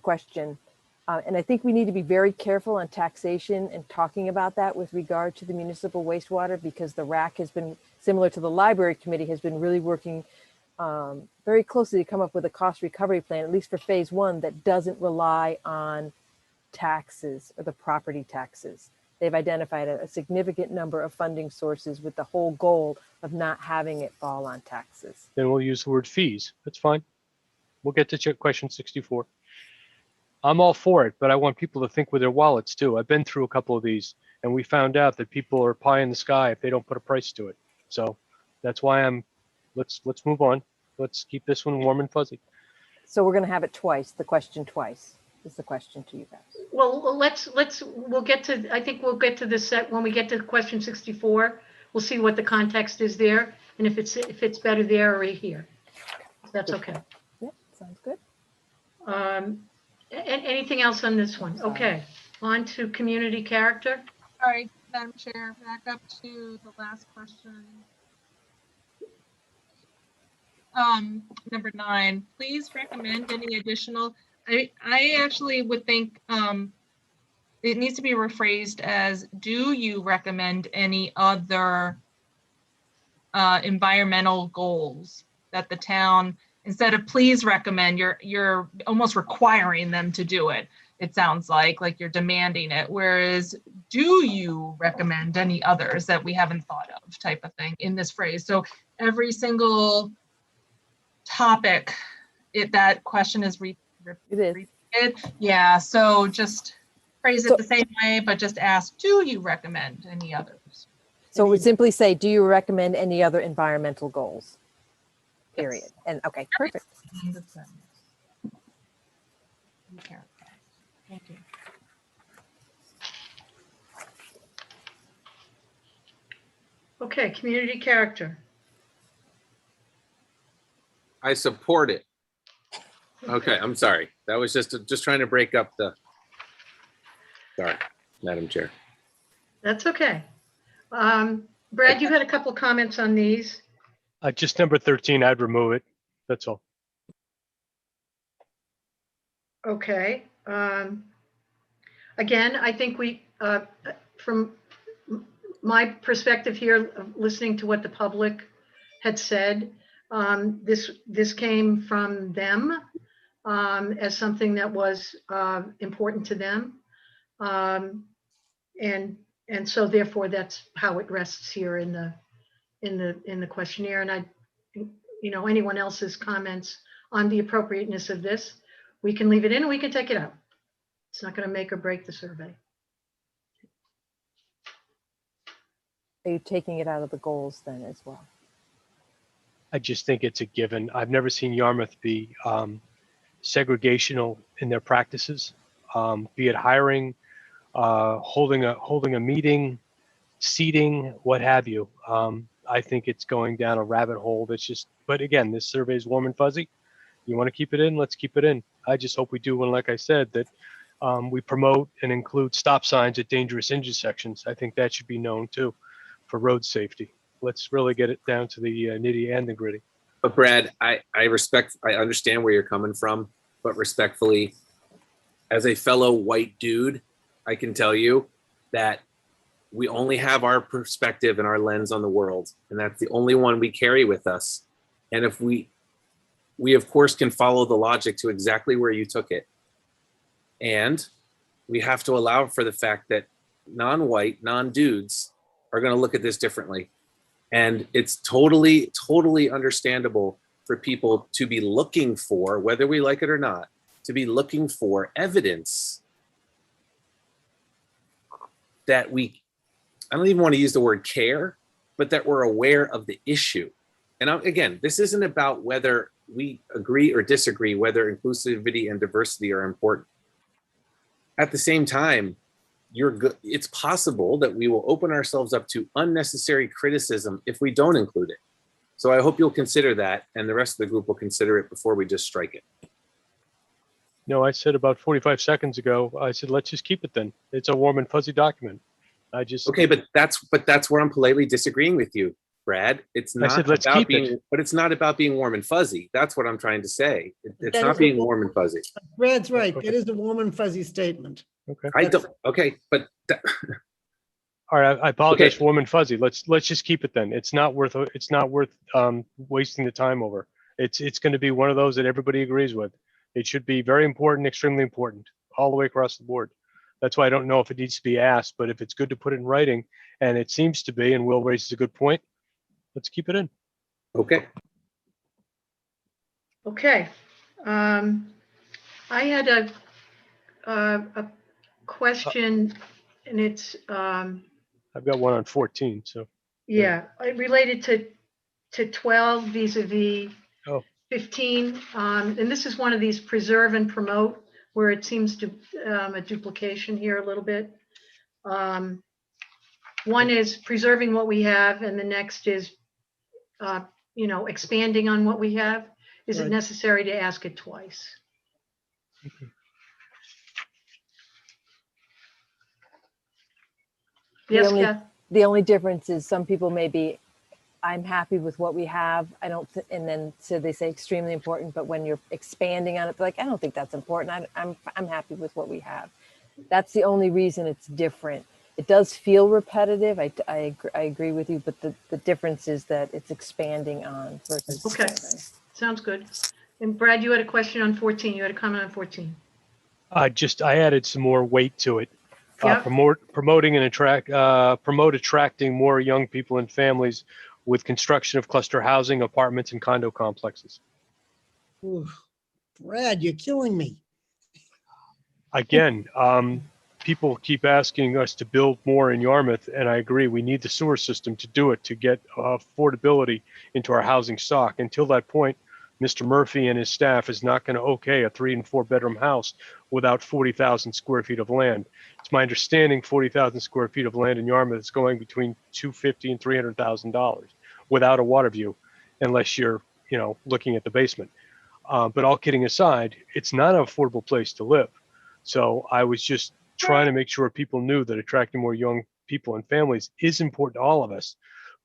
question. And I think we need to be very careful on taxation and talking about that with regard to the municipal wastewater, because the RAC has been, similar to the library committee, has been really working very closely to come up with a cost recovery plan, at least for phase 1, that doesn't rely on taxes or the property taxes. They've identified a significant number of funding sources with the whole goal of not having it fall on taxes. then we'll use the word fees. That's fine. We'll get to question 64. I'm all for it, but I want people to think with their wallets too. I've been through a couple of these, and we found out that people are pie in the sky if they don't put a price to it. So that's why let's move on. Let's keep this one warm and fuzzy. So we're going to have it twice, the question twice is the question to you guys. Well, we'll get to, I think we'll get to this set when we get to question 64. We'll see what the context is there, and if it's better there or here. That's okay. Yep, sounds good. Anything else on this one? Okay, on to community character. Sorry, Madam Chair, back up to the last question. Number 9, please recommend any additional, I actually would think it needs to be rephrased as, do you recommend any other environmental goals that the town, instead of please recommend, you're almost requiring them to do it. It sounds like you're demanding it. Whereas, do you recommend any others that we haven't thought of, type of thing in this phrase? So every single topic, that question is It is. repeated. Yeah, so just phrase it the same way, but just ask, do you recommend any others? So we simply say, do you recommend any other environmental goals? Period. Yes. And okay, perfect. End of sentence. Okay. Thank you. Okay, community character. I support it. Okay, I'm sorry. That was just trying to break up the. Sorry, Madam Chair. That's okay. Brad, you had a couple comments on these. Just number 13, I'd remove it. That's all. Okay. Again, I think from my perspective here, listening to what the public had said, this came from them as something that was important to them. And so therefore that's how it rests here in the questionnaire. And anyone else's comments on the appropriateness of this, we can leave it in and we can take it out. It's not going to make or break the survey. Are you taking it out of the goals then as well? I just think it's a given. I've never seen Yarmouth be segregational in their practices, be it hiring, holding a meeting, seating, what have you. I think it's going down a rabbit hole that's just, but again, this survey is warm and fuzzy. You want to keep it in, let's keep it in. I just hope we do one, like I said, that we promote and include stop signs at dangerous intersections. I think that should be known too for road safety. Let's really get it down to the nitty and the gritty. But Brad, I understand where you're coming from, but respectfully, as a fellow white dude, I can tell you that we only have our perspective and our lens on the world, and that's the only one we carry with us. And if we of course can follow the logic to exactly where you took it. And we have to allow for the fact that non-white, non-dudes are going to look at this differently. And it's totally, totally understandable for people to be looking for, whether we like it or not, to be looking for evidence that I don't even want to use the word care, but that we're aware of the issue. And again, this isn't about whether we agree or disagree, whether inclusivity and diversity are important. At the same time, it's possible that we will open ourselves up to unnecessary criticism if we don't include it. So I hope you'll consider that, and the rest of the group will consider it before we just strike it. No, I said about 45 seconds ago, I said, let's just keep it then. It's a warm and fuzzy document. Okay, but that's where I'm politely disagreeing with you, Brad. It's not about being, but it's not about being warm and fuzzy. That's what I'm trying to say. It's not being warm and fuzzy. Brad's right. It is a warm and fuzzy statement. Okay. But all right, I apologize Okay. for warm and fuzzy. Let's just keep it then. It's not worth wasting the time over. It's going to be one of those that everybody agrees with. It should be very important, extremely important, all the way across the board. That's why I don't know if it needs to be asked, but if it's good to put it in writing, and it seems to be, and Will raises a good point, let's keep it in. okay. Okay. I had a question, and it's I've got one on 14, so. related to 12 vis-a-vis Oh. 15. And this is one of these preserve and promote, where it seems to a duplication here a little bit. One is preserving what we have, and the next is expanding on what we have. Is it Right. necessary to ask it twice? Yes, Kath? The only difference is some people may be, I'm happy with what we have. And then so they say extremely important, but when you're expanding on it, they're like, I don't think that's important. I'm happy with what we have. That's the only reason it's different. It does feel repetitive. I agree with you, but the difference is that it's expanding on versus. Okay. Sounds good. And Brad, you had a question on 14. You had a comment on 14. I added some more weight to it. Yeah. Promoting and promote attracting more young people and families with construction of cluster housing, apartments, and condo complexes. Ooh, Brad, you're killing me. Again, people keep asking us to build more in Yarmouth, and I agree, we need the sewer system to do it, to get affordability into our housing stock. Until that point, Mr. Murphy and his staff is not going to okay a 3 and 4 bedroom house without 40,000 square feet of land. It's my understanding 40,000 square feet of land in Yarmouth is going between $250,000 and $300,000 without a water view, unless you're, looking at the basement. But all kidding aside, it's not an affordable place to live. So I was just trying to make sure people knew that attracting more young people and families is important to all of us,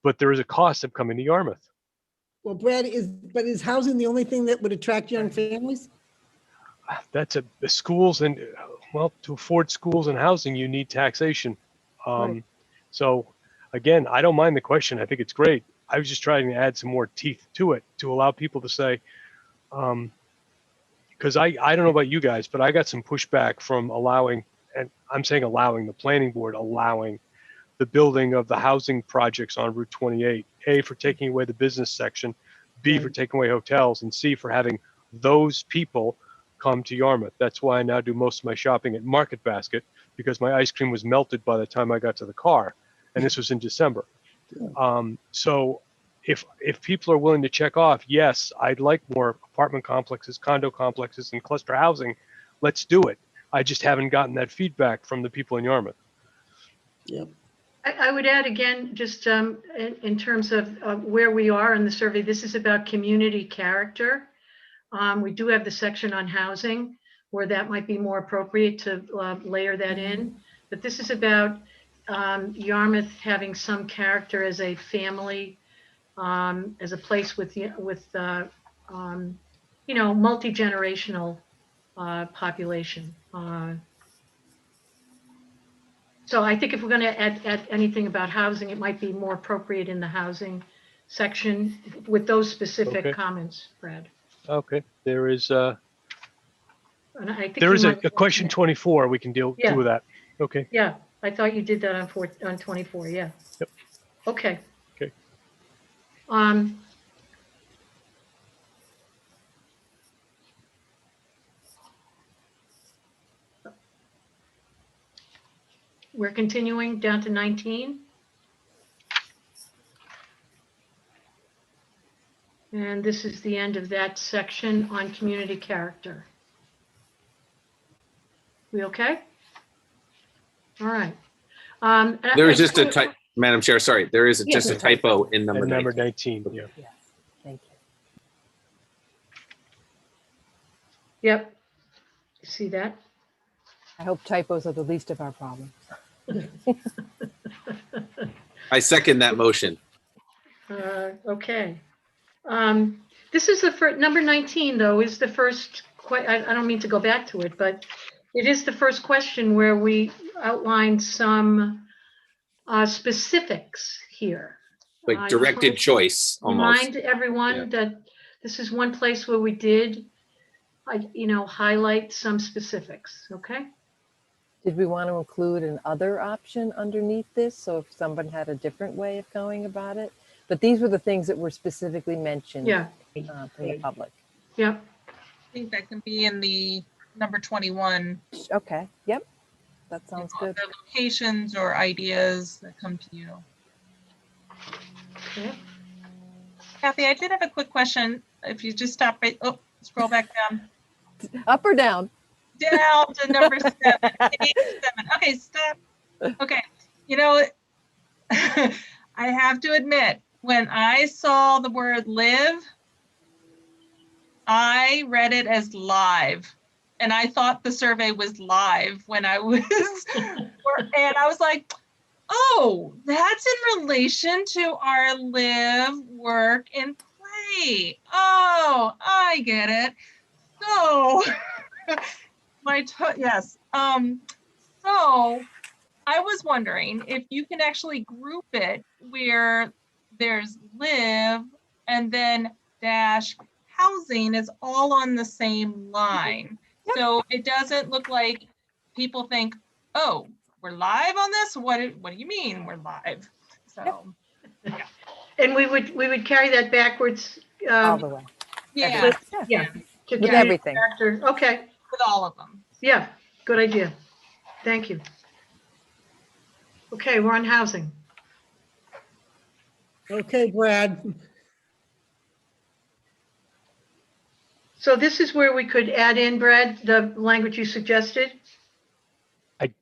but there is a cost of coming to Yarmouth. Well, Brad, is housing the only thing that would attract young families? That's the schools, and to afford schools and housing, you need taxation. Right. So again, I don't mind the question. I think it's great. I was just trying to add some more teeth to it to allow people to say, because I don't know about you guys, but I got some pushback from allowing, and I'm saying allowing, the planning board allowing the building of the housing projects on Route 28, A, for taking away the business section, B, for taking away hotels, and C, for having those people come to Yarmouth. That's why I now do most of my shopping at Market Basket, because my ice cream was melted by the time I got to the car, and this was in December. So if people are willing to check off, yes, I'd like more apartment complexes, condo complexes, and cluster housing, let's do it. I just haven't gotten that feedback from the people in Yarmouth. Yep. I would add again, just in terms of where we are in the survey, this is about community character. We do have the section on housing where that might be more appropriate to layer that in. But this is about Yarmouth having some character as a family, as a place with multi-generational population. So I think if we're going to add anything about housing, it might be more appropriate in the housing section with those specific Okay. comments, Brad. Okay, there is And I think there you is might- a question 24. We can deal Yeah. with that. Okay. Yeah, I thought you did that on 24. Yeah. Yep. Okay. Okay. We're continuing down to 19. And this is the end of that section on community character. We okay? All right. There is just a type, Madam Chair, sorry, there is just a Yes. typo in number And number 19. 19. Yeah. Yes, thank you. Yep. See that? I hope typos are the least of our problems. I second that motion. Okay. This is the first, number 19 though, is the first, I don't mean to go back to it, but it is the first question where we outlined some specifics here. Like directed choice almost. Remind everyone Yeah. that this is one place where we did, highlight some specifics, okay? Did we want to include an other option underneath this? So if someone had a different way of going about it? But these were the things that were specifically mentioned Yeah, from the public. yep. I think that can be in the number 21. Okay, yep, that sounds You know, good. The locations or ideas that come to you. Okay. Kathy, I did have a quick question. If you just stop right, scroll back down. Up or down? Down to number 7. Page 7. Okay, stop. Okay, I have to admit, when I saw the word live, I read it as live. And I thought the survey was live when I was, and I was like, oh, that's in relation to our live, work, and play. Oh, I get it. So, yes. So I was wondering if you can actually group it where there's live and then dash housing is all on the same line. Yep. So it doesn't look like people think, oh, we're live on this? What do you mean we're live? So And we would carry that backwards. All the way. yeah, Yeah. to With community everything. character. Okay, with all of them. yeah, good idea. Thank you. Okay, we're on housing. Okay, Brad. So this is where we could add in, Brad, the language you suggested.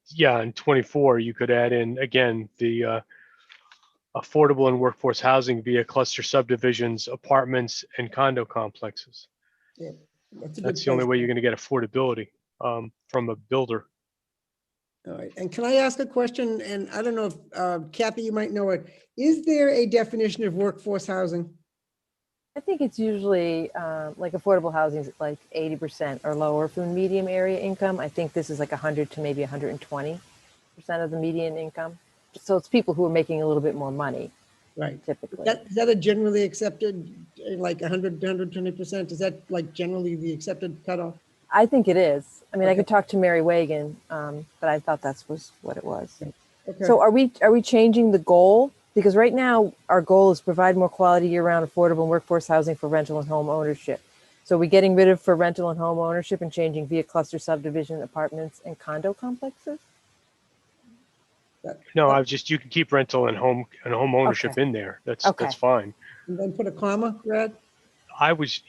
Yeah, in 24, you could add in, again, the affordable and workforce housing via cluster subdivisions, apartments, and condo complexes. Yeah, that's a good That's the only place. way you're going to get affordability from a builder. All right, and can I ask a question? And I don't know if Kathy, you might know it. Is there a definition of workforce housing? I think it's usually like affordable housing is like 80% or lower for medium area income. I think this is like 100 to maybe 120% of the median income. So it's people who are making a little bit more money Right. typically. Is that a generally accepted, like 100 to 120%? Is that like generally the accepted cutoff? I think it is. I mean, I Okay. could talk to Mary Wagon, but I thought that was what it was. Okay. So are we changing the goal? Because right now our goal is provide more quality year-round affordable and workforce housing for rental and home ownership. So we're getting rid of for rental and home ownership and changing via cluster subdivision apartments and condo complexes? No, I was just, you can keep rental and home ownership Okay. in there. That's Okay. fine. And then put a comma, Brad? I used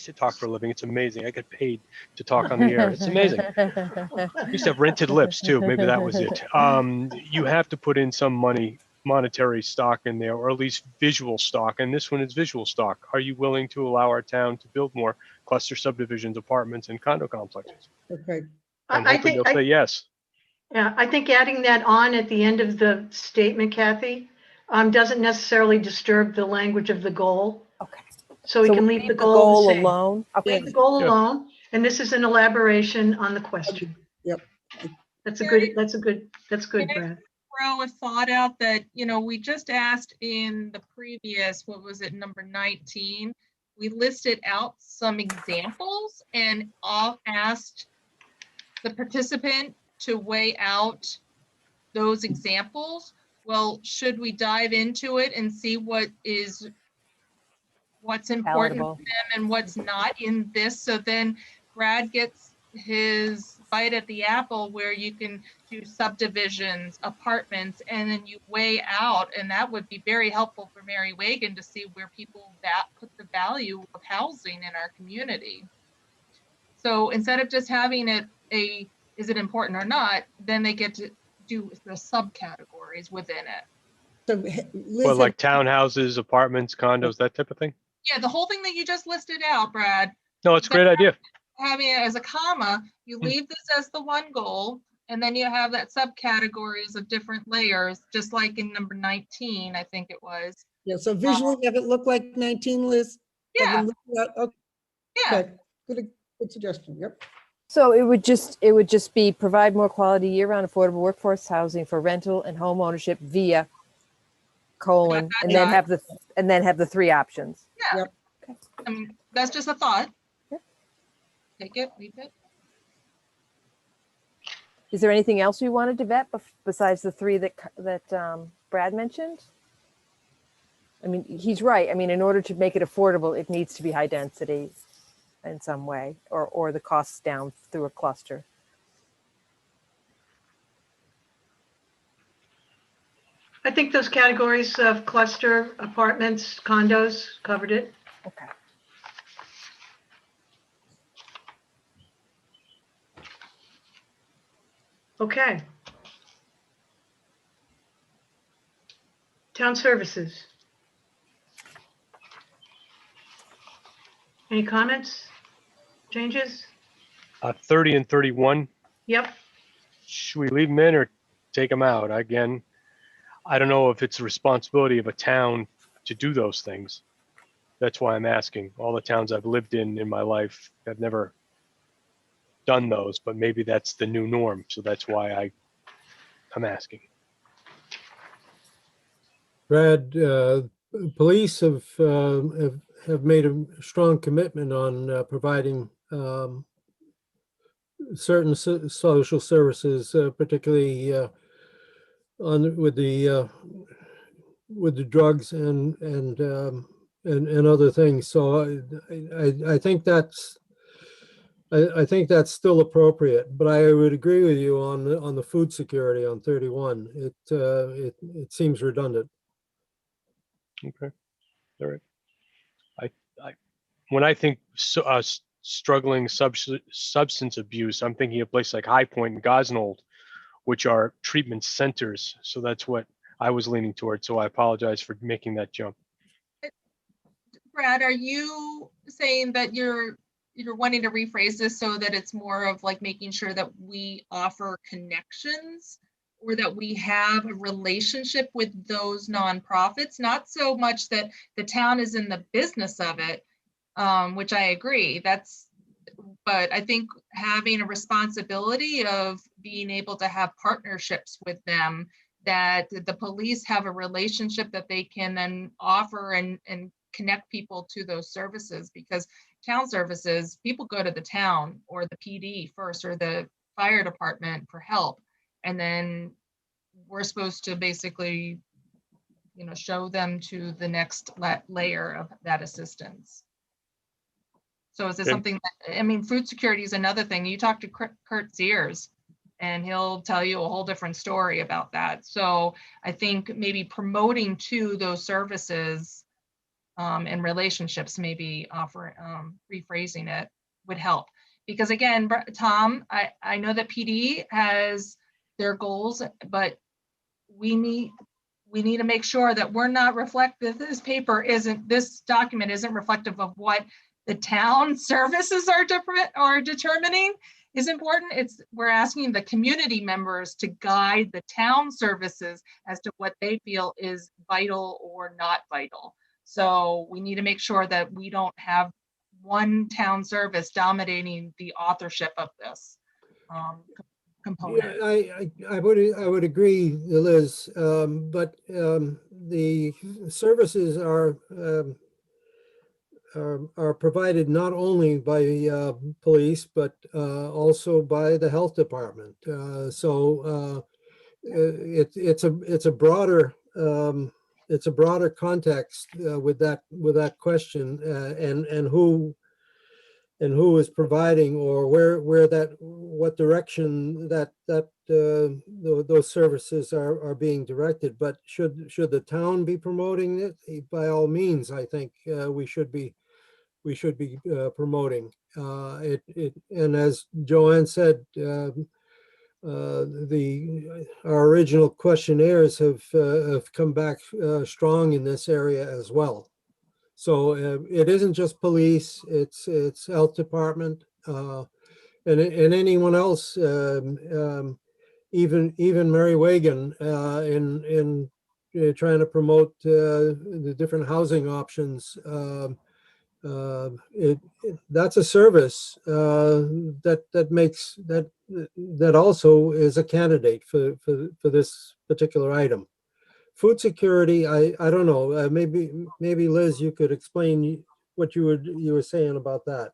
to talk for a living. It's amazing. I get paid to talk on the air. It's amazing. I used to have rented lips too. Maybe that was it. You have to put in some monetary stock in there, or at least visual stock. And this one is visual stock. Are you willing to allow our town to build more cluster subdivisions, apartments, and condo complexes? Okay, I'm I hoping think, they'll say yes. yeah, I think adding that on at the end of the statement, Kathy, doesn't necessarily disturb the language of the goal. Okay. So we So can we'll leave the goal the same. alone? Okay. Leave the goal Yeah. alone, and this is an elaboration on the question. Yep. That's good, Can I Brad. throw a thought out that, we just asked in the previous, what was it, number 19? We listed out some examples and all asked the participant to weigh out those examples. Well, should we dive into it and see what's important Palatable. to them and what's not in this? So then Brad gets his bite at the apple, where you can do subdivisions, apartments, and then you weigh out, and that would be very helpful for Mary Wagon to see where people put the value of housing in our community. So instead of just having it is it important or not, then they get to do the subcategories within it. So Well, Liz, like townhouses, apartments, condos, that type of thing. Yeah, the whole thing that you just listed out, Brad, No, it's a great idea. having it as a comma, you leave this as the one goal, and then you have that subcategories of different layers, just like in number 19, I think it was. yeah, so visually have it look like 19, Liz? Have Yeah, them look like- yeah. Okay, good suggestion, yep. So it would just be provide more quality year-round affordable workforce housing for rental and home ownership via colon, and then have the three options. Yeah. Yep. Okay. I mean, that's just a thought. Yeah. Take it, leave it. Is there anything else we wanted to vet besides the three that Brad mentioned? I mean, he's right. I mean, in order to make it affordable, it needs to be high density in some way, or the costs down through a cluster. I think those categories of cluster, apartments, condos covered it. Okay. Okay. Town services. Any comments? Changes? 30 and 31. Yep. Should we leave them in or take them out? Again, I don't know if it's the responsibility of a town to do those things. That's why I'm asking. All the towns I've lived in my life have never done those, but maybe that's the new norm. So that's why I'm asking. Brad, police have made a strong commitment on providing certain social services, particularly with the drugs and other things. So I think that's still appropriate. But I would agree with you on the food security on 31. It seems redundant. Okay. All right. When I think struggling substance abuse, I'm thinking of places like High Point and Gosnold, which are treatment centers. So that's what I was leaning towards. So I apologize for making that jump. Brad, are you saying that you're wanting to rephrase this so that it's more of like making sure that we offer connections, or that we have a relationship with those nonprofits? Not so much that the town is in the business of it, which I agree. But I think having a responsibility of being able to have partnerships with them, that the police have a relationship that they can then offer and connect people to those services, because town services, people go to the town or the PD first, or the fire department for help. And then we're supposed to basically, show them to the next layer of that assistance. So is this Okay. something that, I mean, food security is another thing. You talk to Kurt Sears and he'll tell you a whole different story about that. So I think maybe promoting to those services and relationships, maybe rephrasing it would help. Because again, Tom, I know that PD has their goals, but we need to make sure that we're not reflective. This document isn't reflective of what the town services are determining is important. We're asking the community members to guide the town services as to what they feel is vital or not vital. So we need to make sure that we don't have one town service dominating the authorship of this component. Yeah, I would agree, Liz, but the services are provided not only by police, but also by the health department. So it's a broader context with that question, and who is providing, or what direction those services are being directed. But should the town be promoting it? By all means, I think we should be promoting it. And as Joanne said, our original questionnaires have come back strong in this area as well. So it isn't just police; it's health department, and anyone else, even Mary Wagon, in trying to promote the different housing options. That's a service that also is a candidate for this particular item. Food security, I don't know. Maybe Liz, you could explain what you were saying about that.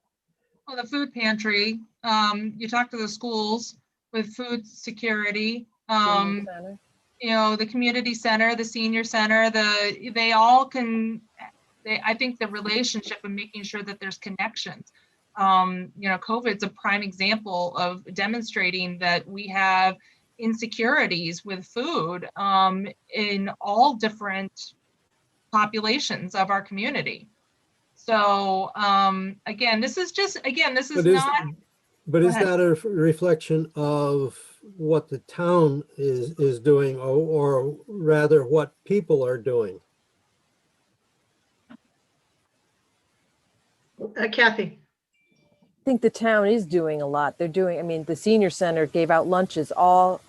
Well, the food pantry, you talk to the schools with food security, Senior center. the community center, the senior center, they all can, I think the relationship of making sure that there's connections. COVID's a prime example of demonstrating that we have insecurities with food in all different populations of our community. So again, this is not. But is that a reflection of what the town is doing, or rather what people are doing? Kathy. I think the town is doing a lot. They're doing, I mean, the senior center gave out lunches all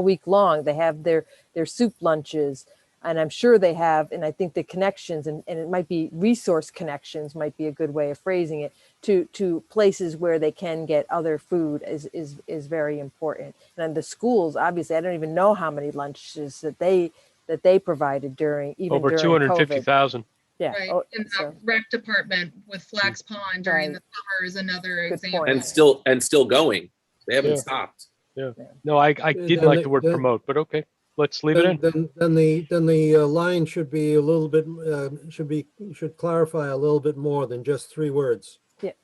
week long. They have their soup lunches, and I'm sure they have, and I think the connections, and it might be resource connections might be a good way of phrasing it, to places where they can get other food is very important. And the schools, obviously, I don't even know how many lunches that they provided during Over during 250,000. Yeah. Right. Oh, In the so, rec department with Flax Pond during Right. the summer is another Good example. point. And still going. They haven't Yeah. stopped. No, I didn't like the word promote, but okay, let's leave it in. Then the line should be a little bit should clarify a little bit more than just 3 words. yes.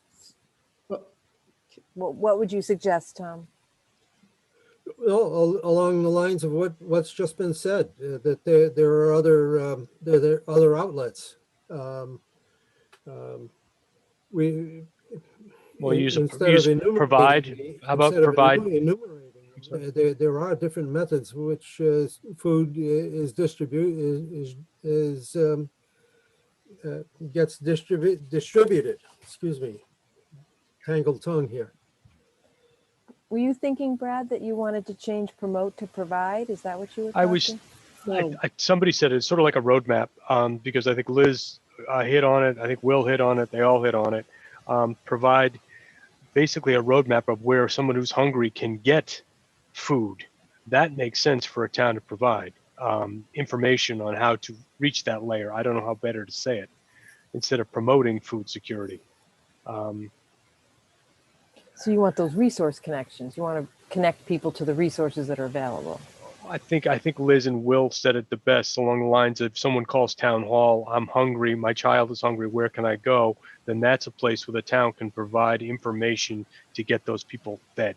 What would you suggest, Tom? Well, along the lines of what's just been said, that there are other outlets. We We'll instead of enumerating, provide. How about instead of provide? enumerating, there are different methods which food is gets distributed. Excuse me, tangled tongue here. Were you thinking, Brad, that you wanted to change promote to provide? Is that what you were I was. talking? No. Somebody said it's sort of like a roadmap, because I think Liz hit on it. I think Will hit on it. They all hit on it. Provide basically a roadmap of where someone who's hungry can get food. That makes sense for a town to provide information on how to reach that layer. I don't know how better to say it, instead of promoting food security. So you want those resource connections. You want to connect people to the resources that are available. I think Liz and Will said it the best along the lines of someone calls town hall, I'm hungry, my child is hungry, where can I go? Then that's a place where the town can provide information to get those people fed.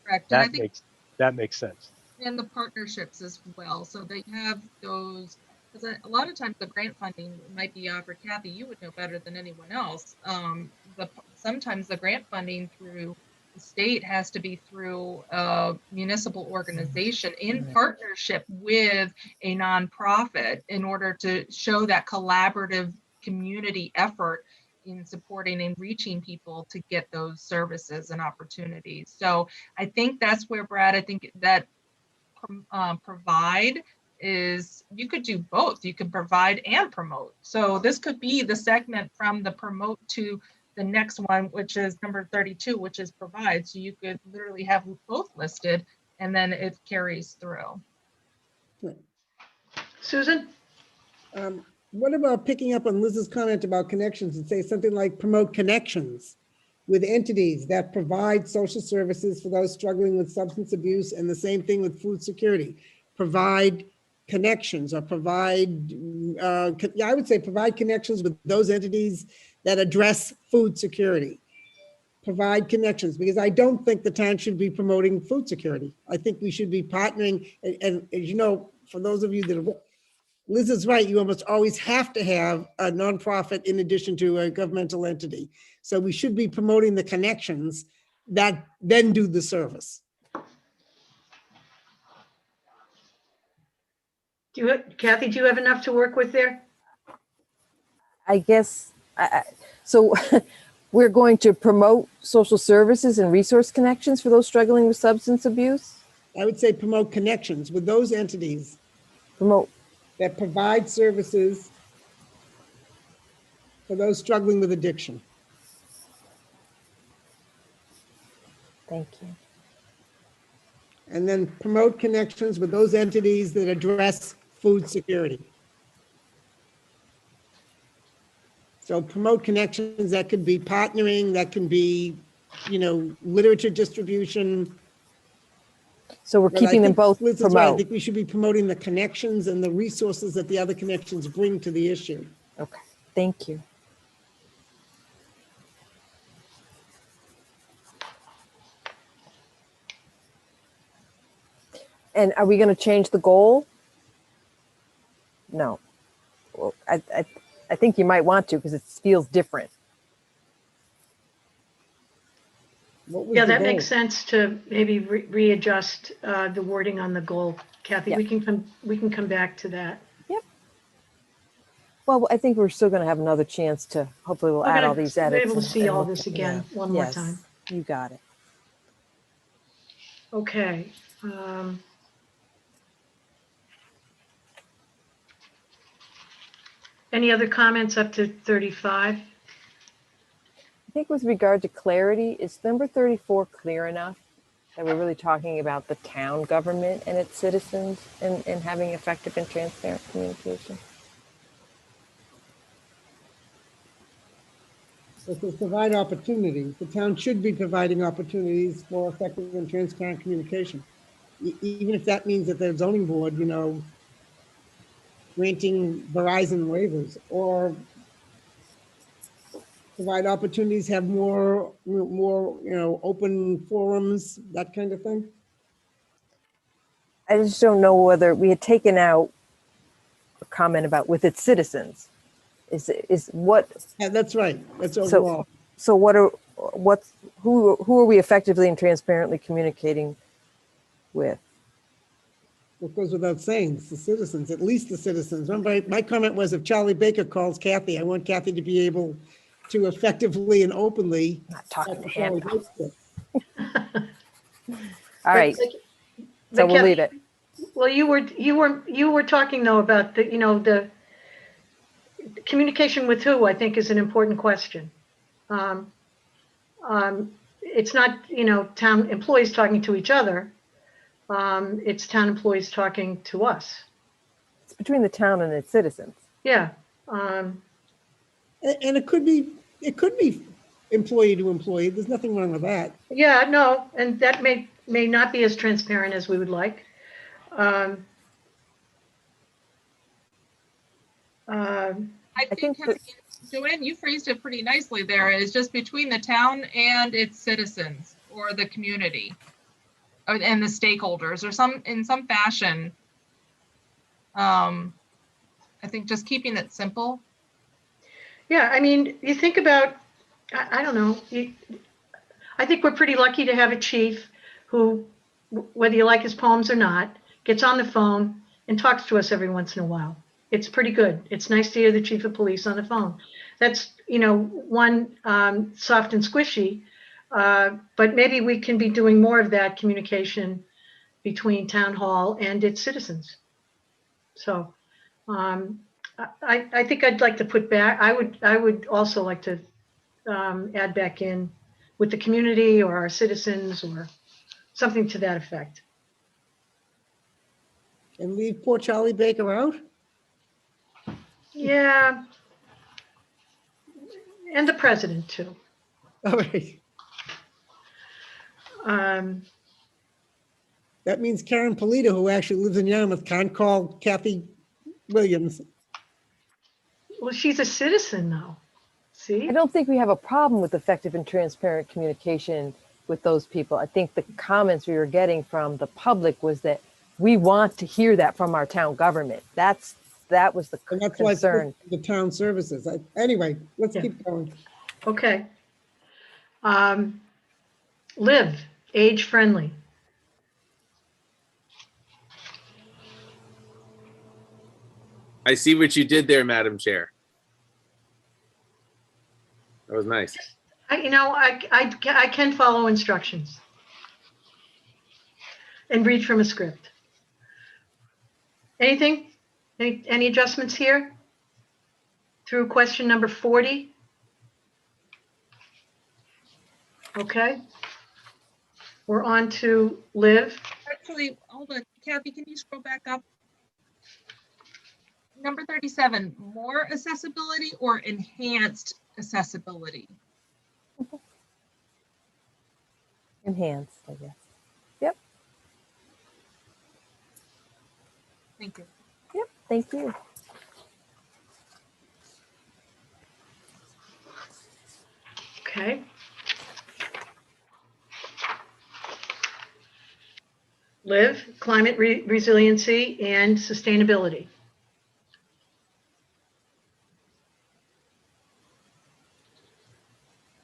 Correct. And I That think makes sense. and the partnerships as well, so they have those, because a lot of times the grant funding might be offered, Kathy, you would know better than anyone else. Sometimes the grant funding through the state has to be through a municipal organization in partnership with a nonprofit in order to show that collaborative community effort in supporting and reaching people to get those services and opportunities. So I think that's where, Brad, I think that provide is, you could do both. You could provide and promote. So this could be the segment from the promote to the next one, which is number 32, which is provide. So you could literally have both listed and then it carries through. Susan? What about picking up on Liz's comment about connections and say something like promote connections with entities that provide social services for those struggling with substance abuse, and the same thing with food security. Provide connections, or provide, I would say provide connections with those entities that address food security. Provide connections, because I don't think the town should be promoting food security. I think we should be partnering, and as you know, for those of you that are, Liz is right, you almost always have to have a nonprofit in addition to a governmental entity. So we should be promoting the connections that then do the service. Kathy, do you have enough to work with there? I guess, so we're going to promote social services and resource connections for those struggling with substance abuse? I would say promote connections with those entities Promote. that provide services for those struggling with addiction. Thank you. And then promote connections with those entities that address food security. So promote connections, that could be partnering, that can be, literature distribution. So we're But keeping them think both Liz is right. I promote. think we should be promoting the connections and the resources that the other connections bring to the issue. Okay, thank you. And are we going to change the goal? No. Well, I think you might want to, because it feels different. What was Yeah, the that goal? makes sense to maybe readjust the wording on the goal. Kathy, Yeah. we can come back to that. Yep. Well, I think we're still going to have another chance to, hopefully we'll We're add gonna all these be edits. able to see all look this at- again one more time. You got it. Okay. Any other comments up to 35? I think with regard to clarity, is number 34 clear enough that we're really talking about the town government and its citizens and having effective and transparent communication? If we provide opportunities, the town should be providing opportunities for effective and transparent communication. Even if that means that the zoning board, granting Verizon waivers, or provide opportunities, have more, open forums, that kind of thing. I just don't know whether we had taken out a comment about with its citizens. Is what? Yeah, that's right. That's overall. So who are we effectively and transparently communicating with? It goes without saying, it's the citizens, at least the citizens. Remember, my comment was, if Charlie Baker calls Kathy, I want Kathy to be able to effectively and openly. Not talking to talk him. Charlie Baker. All right, But so we'll Kathy, leave it. Well, you were talking though about the communication with who, I think, is an important question. It's not, town employees talking to each other. It's town employees talking to us. It's between the town and its citizens. Yeah. And it could be employee to employee. There's nothing wrong with that. Yeah, no, and that may not be as transparent as we would like. Um, I think, think that- Joanne, you phrased it pretty nicely there. It's just between the town and its citizens or the community and the stakeholders or in some fashion. I think just keeping it simple. Yeah, I mean, you think about, I don't know, I think we're pretty lucky to have a chief who, whether you like his poems or not, gets on the phone and talks to us every once in a while. It's pretty good. It's nice to hear the chief of police on the phone. That's, one soft and squishy, but maybe we can be doing more of that communication between town hall and its citizens. So I think I'd like to put back, I would also like to add back in with the community or our citizens or something to that effect. And leave poor Charlie Baker out? Yeah. And the president too. All right. Um, That means Karen Polito, who actually lives in Yarmouth, can't call Kathy Williams. well, she's a citizen though. See? I don't think we have a problem with effective and transparent communication with those people. I think the comments we were getting from the public was that we want to hear that from our town government. That was the And that's why it's concern. the town services. Anyway, let's Yeah. keep going. Okay. Live, age friendly. I see what you did there, Madam Chair. That was nice. I can follow instructions and read from a script. Anything? Any adjustments here? Through question number 40? Okay. We're on to live. Actually, hold on, Kathy, can you scroll back up? Number 37, more accessibility or enhanced accessibility? Enhanced, I guess. Yep. Thank you. Yep. Thank you. Okay. Live, climate resiliency and sustainability.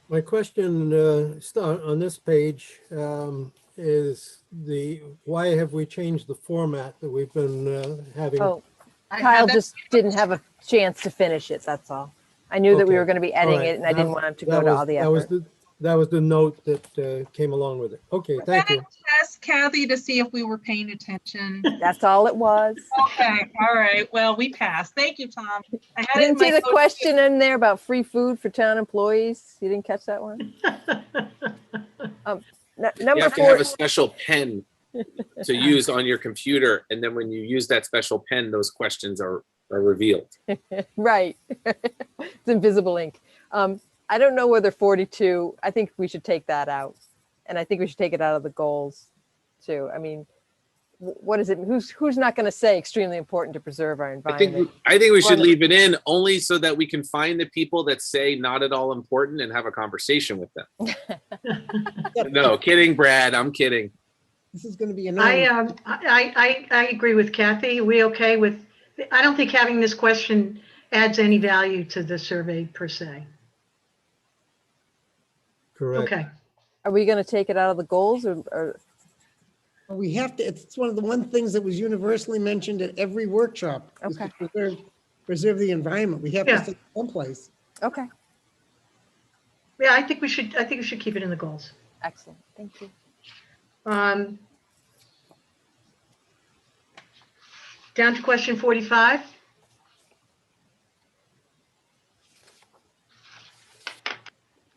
My question on this page is why have we changed the format that we've been having? Oh, I Kyle have that- just didn't have a chance to finish it. That's all. I knew that we Okay. were going to be All editing right. it, and I didn't want him to go That to was- all the that was effort. That was the note that came along with it. Okay, Was thank that you. a test, Kathy, to see if we were paying attention? That's all it was. Okay, all right. Well, we passed. Thank you, Tom. I You had it in didn't see my the notes. question in there about free food for town employees? You didn't catch that one? You Number have to have four, a special pen to use on your computer, and then when you use that special pen, those questions are revealed. right. It's invisible ink. I don't know whether 42, I think we should take that out. And I think we should take it out of the goals too. I mean, what is it? Who's not going to say extremely important to preserve our environment? I think we should Run it. leave it in only so that we can find the people that say not at all important and have a conversation with them. No, kidding, Brad. I'm kidding. This is going to be a I agree with Kathy. Are we okay with, I don't think having this question adds any value to the survey per se. Correct. Okay. Are we going to take it out of the goals or We have to, it's one of the one things that was universally mentioned at every workshop. is to Okay. preserve the environment. We have Yeah. to stay someplace. okay. Yeah, I think we should keep it in the goals. Excellent. Thank you. Down to question 45.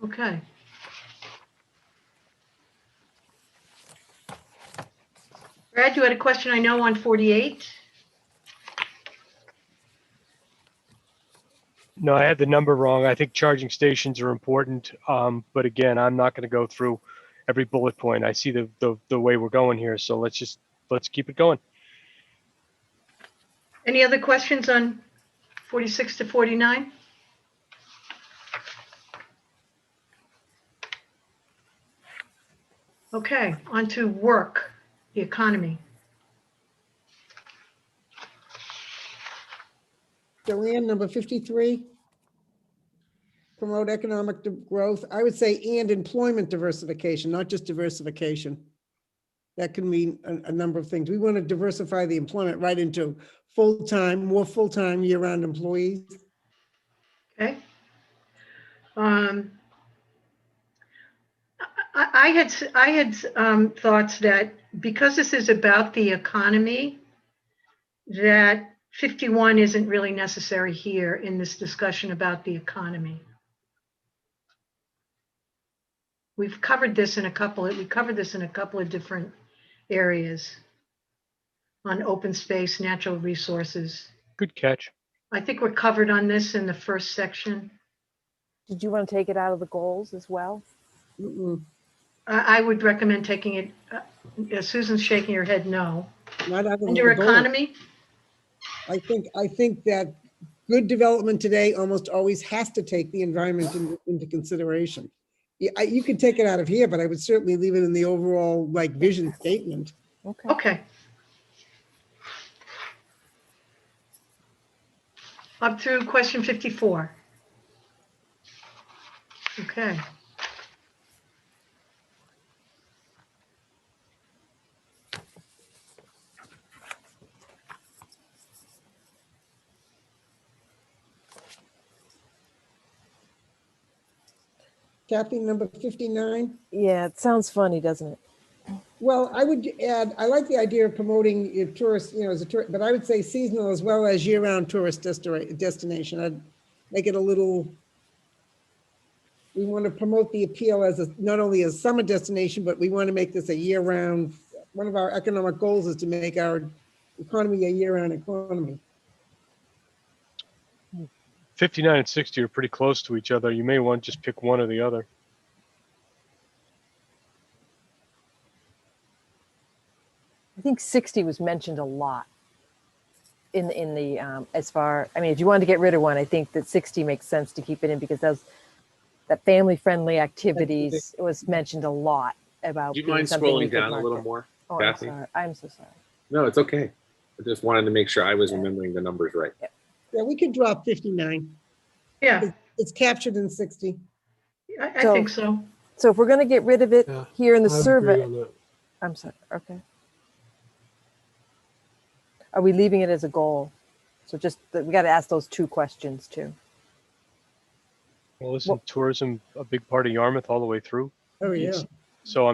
Okay. Brad, you had a question, I know, on 48. No, I had the number wrong. I think charging stations are important. But again, I'm not going to go through every bullet point. I see the way we're going here. So let's keep it going. Any other questions on 46 to 49? Okay, on to work, the economy. Joanne, number 53. Promote economic growth. I would say and employment diversification, not just diversification. That can mean a number of things. We want to diversify the employment right into full-time, more full-time year-round employees. Okay. I had thoughts that because this is about the economy, that 51 isn't really necessary here in this discussion about the economy. We covered this in a couple of different areas on open space, natural resources. Good catch. I think we're covered on this in the first section. Did you want to take it out of the goals as well? Mm-mm, I would recommend taking it. Susan's shaking her head no. not out of Under the goal. economy, I think that good development today almost always has to take the environment into consideration. You could take it out of here, but I would certainly leave it in the overall like vision statement. Okay. okay. Up through question 54. Okay. Kathy, number 59. Yeah, it sounds funny, doesn't it? Well, I would add, I like the idea of promoting your tourist, as a tourist, but I would say seasonal as well as year-round tourist destination. I'd make it a little, we want to promote the appeal as not only a summer destination, but we want to make this a year-round. One of our economic goals is to make our economy a year-round economy. 59 and 60 are pretty close to each other. You may want to just pick one or the other. I think 60 was mentioned a lot in the as far, I mean, if you wanted to get rid of one, I think that 60 makes sense to keep it in because that family-friendly activities was mentioned a lot about. Do you being mind something we scrolling could down a little market. more, Oh, I'm Kathy? sorry. I'm so sorry. No, it's okay. I just wanted to make sure I was remembering the numbers right. Yeah, we could drop 59. Yeah, It's captured in 60. I So- think so. So if we're going to get rid of it Yeah, here in the I agree survey, on that. I'm sorry. Okay. Are we leaving it as a goal? So just we got to ask those two questions too. Well, isn't tourism a big part of Yarmouth all the way through? Oh, yeah. So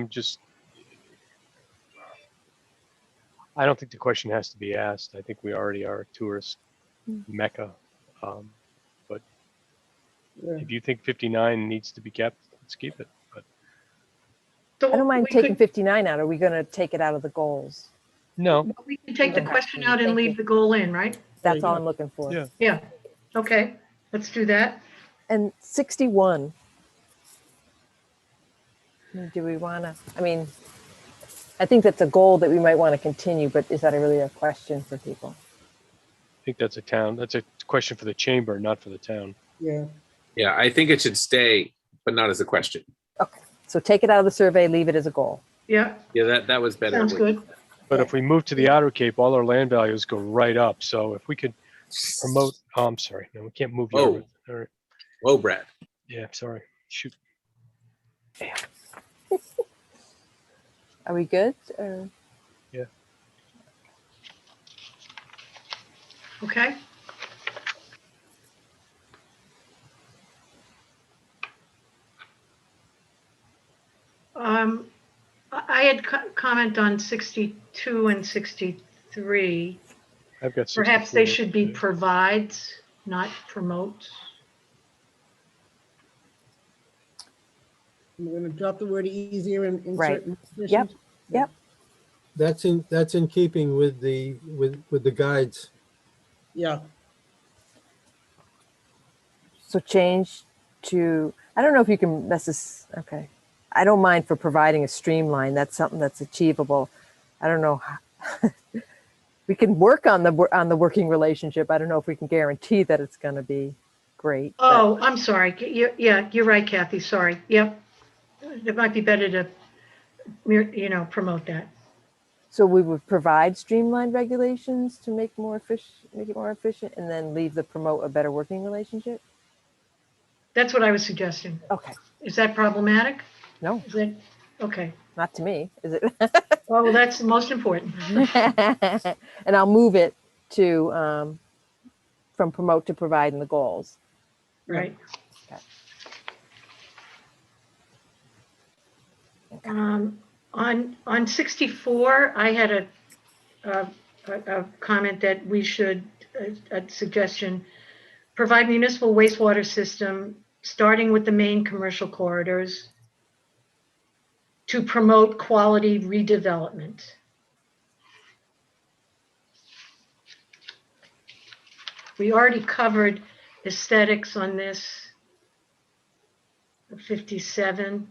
I don't think the question has to be asked. I think we already are a tourist mecca. But Yeah. if you think 59 needs to be kept, let's keep it. But So I don't mind we taking could- 59 out. Are we going to take it out of the goals? no, We can take the Okay. question out and Thank leave you. the goal in, right? That's you all go. I'm looking for. Yeah. Yeah, okay, let's do that. And 61. Do we want to, I mean, I think that's a goal that we might want to continue, but is that really a question for people? I think that's a question for the chamber, not for the town. Yeah. Yeah, I think it should stay, but not as a question. Okay. So take it out of the survey, leave it as a goal. Yeah, Yeah, that was better. sounds good. But if we move to the Outer Cape, all our land values go right up. So if we could promote, oh, I'm sorry, no, we can't move Oh. Yarmouth. All right. Whoa, Brad. Yeah, sorry. Shoot. Are we good? Or- Okay. I had comment on 62 and 63. I've got Perhaps they 64. should be provides, not promotes. We're going to drop the word easier and insert. Right. efficient. Yep. That's in keeping with the guides. Yeah. So change to, I don't know if you can, okay. I don't mind for providing a streamline. That's something that's achievable. I don't know. we can work on the working relationship. I don't know if we can guarantee that it's going to be great. but- Oh, I'm sorry. Yeah, you're right, Kathy. Sorry. Yep. It might be better to, promote that. So we would provide streamlined regulations to make it more efficient, and then leave the promote a better working relationship. That's what I was suggesting. Okay. Is that problematic? No, Is that, okay. not to me, is it? Well, that's the most important. And I'll move it to from promote to provide in the goals. Right. Okay. On 64, I had a comment that we should, a suggestion, provide municipal wastewater system, starting with the main commercial corridors, to promote quality redevelopment. We already covered aesthetics on this, 57.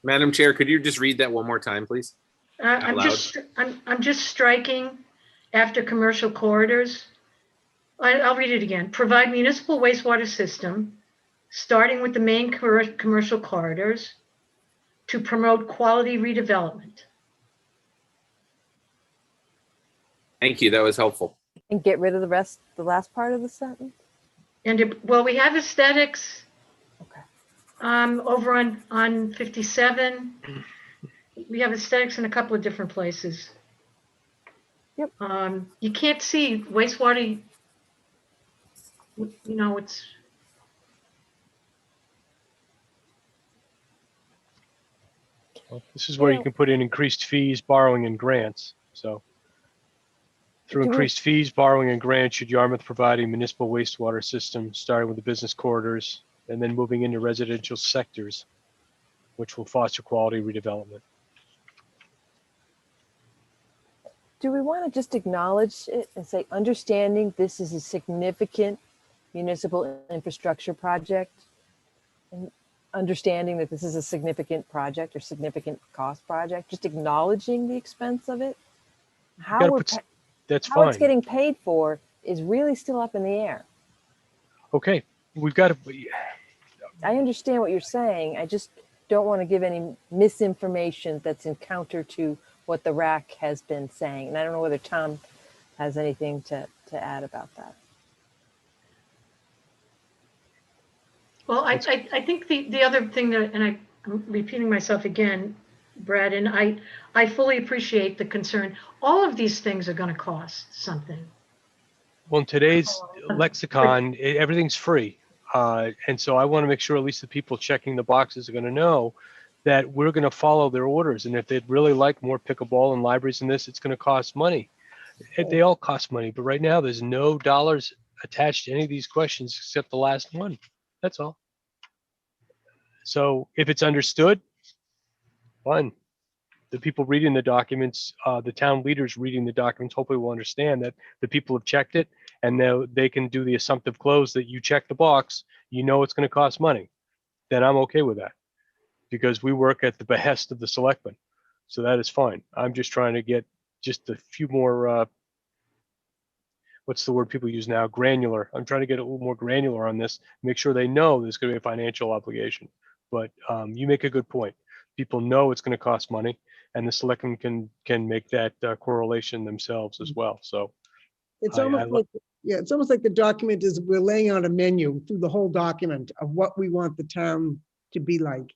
Madam Chair, could you just read that one more time, please? I'm just striking after commercial corridors. I'll read it again. Provide municipal wastewater system, starting with the main commercial corridors, to promote quality redevelopment. Thank you. That was helpful. And get rid of the last part of the sentence. And well, we have aesthetics. Okay. Over on 57, we have aesthetics in a couple of different places. Yep. You can't see wastewater, it's. Well, this is where you Yeah. can put in increased fees, borrowing, and grants. So through Do we- increased fees, borrowing, and grants, should Yarmouth provide a municipal wastewater system, starting with the business corridors and then moving into residential sectors, which will foster quality redevelopment. Do we want to just acknowledge it and say, understanding this is a significant municipal infrastructure project, and understanding that this is a significant project or significant cost project, just acknowledging the expense of it? How That's how it's fine. getting paid for is really still up in the air. Okay, we've got to. I understand what you're saying. I just don't want to give any misinformation that's in counter to what the RAC has been saying. And I don't know whether Tom has anything to add about that. Well, I think the other thing that, and I'm repeating myself again, Brad, and I fully appreciate the concern. All of these things are going to cost something. Well, in today's lexicon, everything's free. And so I want to make sure at least the people checking the boxes are going to know that we're going to follow their orders. And if they'd really like more pickleball and libraries in this, it's going to cost money. They all cost money. But right now, there's no dollars attached to any of these questions except the last one. That's all. So if it's understood, fine. The people reading the documents, the town leaders reading the documents, hopefully will understand that the people have checked it, and now they can do the assumptive close that you check the box, you know it's going to cost money. Then I'm okay with that, because we work at the behest of the selectmen. So that is fine. I'm just trying to get just a few more, what's the word people use now? Granular. I'm trying to get a little more granular on this, make sure they know there's going to be a financial obligation. But you make a good point. People know it's going to cost money, and the selectmen can make that correlation themselves as well. So It's I almost like, yeah, it's almost like the document is, we're laying out a menu through the whole document of what we want the town to be like.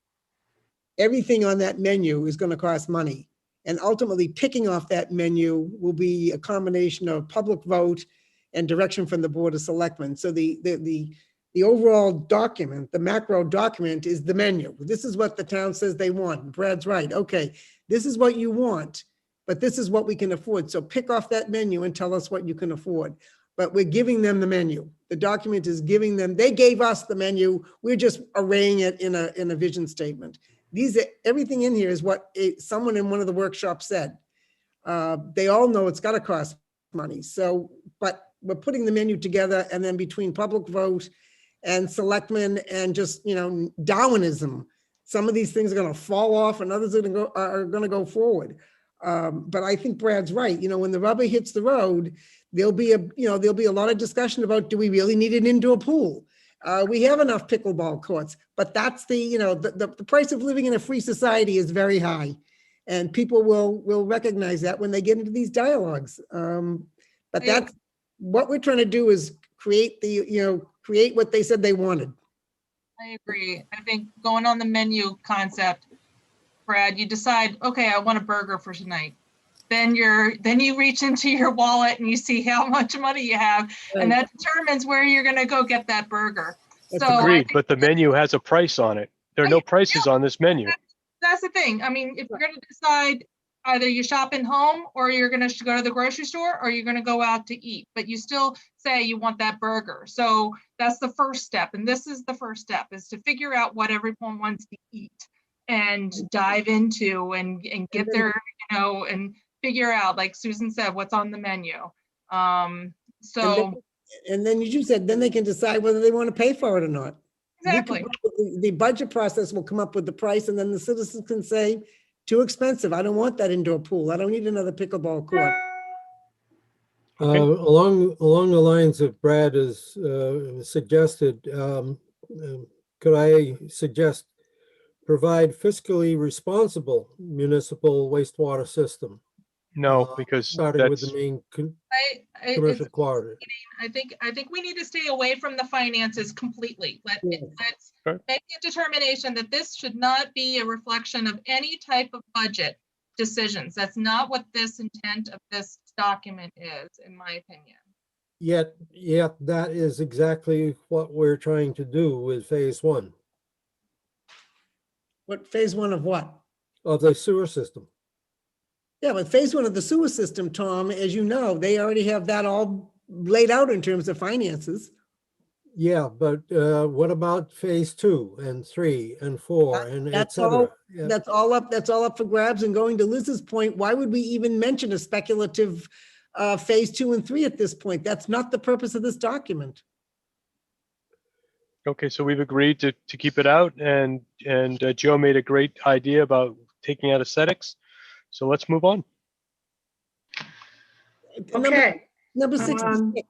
Everything on that menu is going to cost money. And ultimately picking off that menu will be a combination of public vote and direction from the Board of Selectmen. So the overall document, the macro document is the menu. This is what the town says they want. Brad's right. Okay, this is what you want, but this is what we can afford. So pick off that menu and tell us what you can afford. But we're giving them the menu. The document is giving them, they gave us the menu. We're just arraying it in a vision statement. Everything in here is what someone in one of the workshops said. They all know it's got to cost money. So, but we're putting the menu together, and then between public vote and selectmen and just, Darwinism, some of these things are going to fall off and others are going to go forward. But I think Brad's right. When the rubber hits the road, there'll be a lot of discussion about, do we really need an indoor pool? We have enough pickleball courts, but that's the price of living in a free society is very high. And people will recognize that when they get into these dialogues. But that's what we're trying to do, is create create what they said they wanted. I agree. I think going on the menu concept, Brad, you decide, okay, I want a burger for tonight. Then you reach into your wallet and you see how much money you have, and that determines where you're going to go get that burger. That's So Agreed, but the menu has a price on it. There are no prices on this menu. that's the thing. I mean, if you're going to decide either you're shopping home or you're going to go to the grocery store or you're going to go out to eat, but you still say you want that burger. So that's the first step. And this is the first step, is to figure out what everyone wants to eat and dive into and get there, and figure out, like Susan said, what's on the menu. So And then you said, then they can decide whether they want to pay for it or not. exactly. The budget process will come up with the price, and then the citizens can say, too expensive. I don't want that indoor pool. I don't need another pickleball court. Along the lines of Brad has suggested, could I suggest provide fiscally responsible municipal wastewater system? No, because Starting with that's, the main It's commercial quarter. I think we need to stay away from the finances completely. Let's Right. make a determination that this should not be a reflection of any type of budget decisions. That's not what this intent of this document is, in my opinion. Yet that is exactly what we're trying to do with phase one What, phase one of what? of the sewer system. Yeah, but phase one of the sewer system, Tom, as you know, they already have that all laid out in terms of finances. Yeah, but what about phase 2 and 3 and 4 and et That's cetera? all, Yeah. that's all up for grabs. And going to Liz's point, why would we even mention a speculative phase 2 and 3 at this point? That's not the purpose of this document. okay, so we've agreed to keep it out, and Joe made a great idea about taking out aesthetics. So let's move on. Okay. Number 66.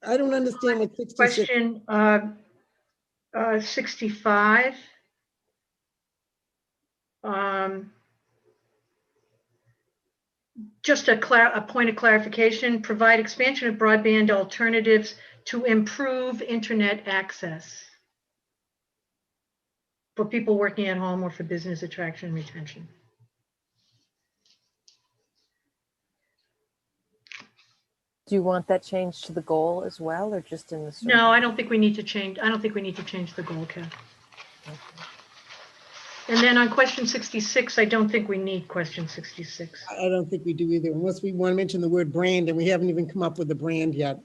I don't understand what 66. Question 65. Just a point of clarification, provide expansion of broadband alternatives to improve internet access for people working at home or for business attraction and retention. Do you want that changed to the goal as well, or just in the survey? No, I don't think we need to change. I don't think we need to change the goal, Kev. And then on question 66, I don't think we need question 66. I don't think we do either, unless we want to mention the word brand, and we haven't even come up with the brand yet.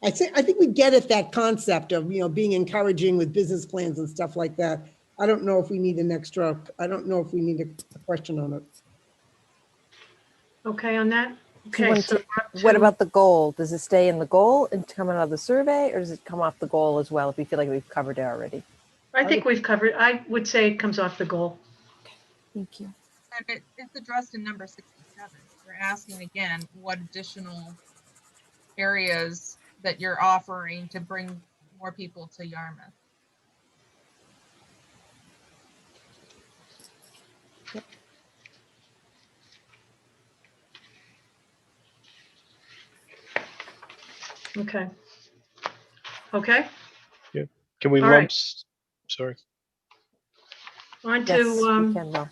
I think we get at that concept of, being encouraging with business plans and stuff like that. I don't know if we need I don't know if we need a question on it. Okay on that? Do you Okay, want so to- we're up What to- about the goal? Does it stay in the goal and come out of the survey, or does it come off the goal as well if we feel like we've covered it already? I think we've covered, I would say it comes off the goal. Thank you. And it's addressed in number 67. We're asking again, what additional areas that you're offering to bring more people to Yarmouth. Okay. Okay, Can we All right. lump, sorry, on Yes, to we can, Mel.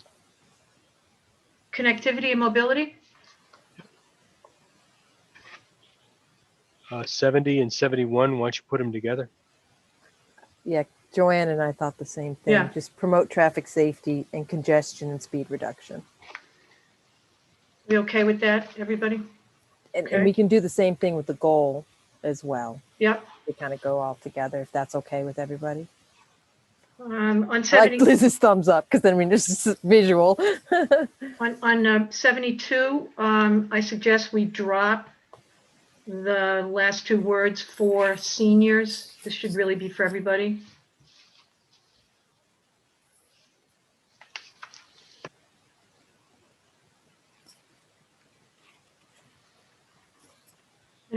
connectivity and mobility. 70 and 71, why don't you put them together? Yeah, Joanne and I thought the same thing. Yeah. Just promote traffic safety and congestion and speed reduction. We okay with that, everybody? And Okay. we can do the same thing with the goal as well. Yep. They kind of go all together, if that's okay with everybody. On I like 70, Liz's thumbs up, because then we just visual. on 72, I suggest we drop the last two words for seniors. This should really be for everybody.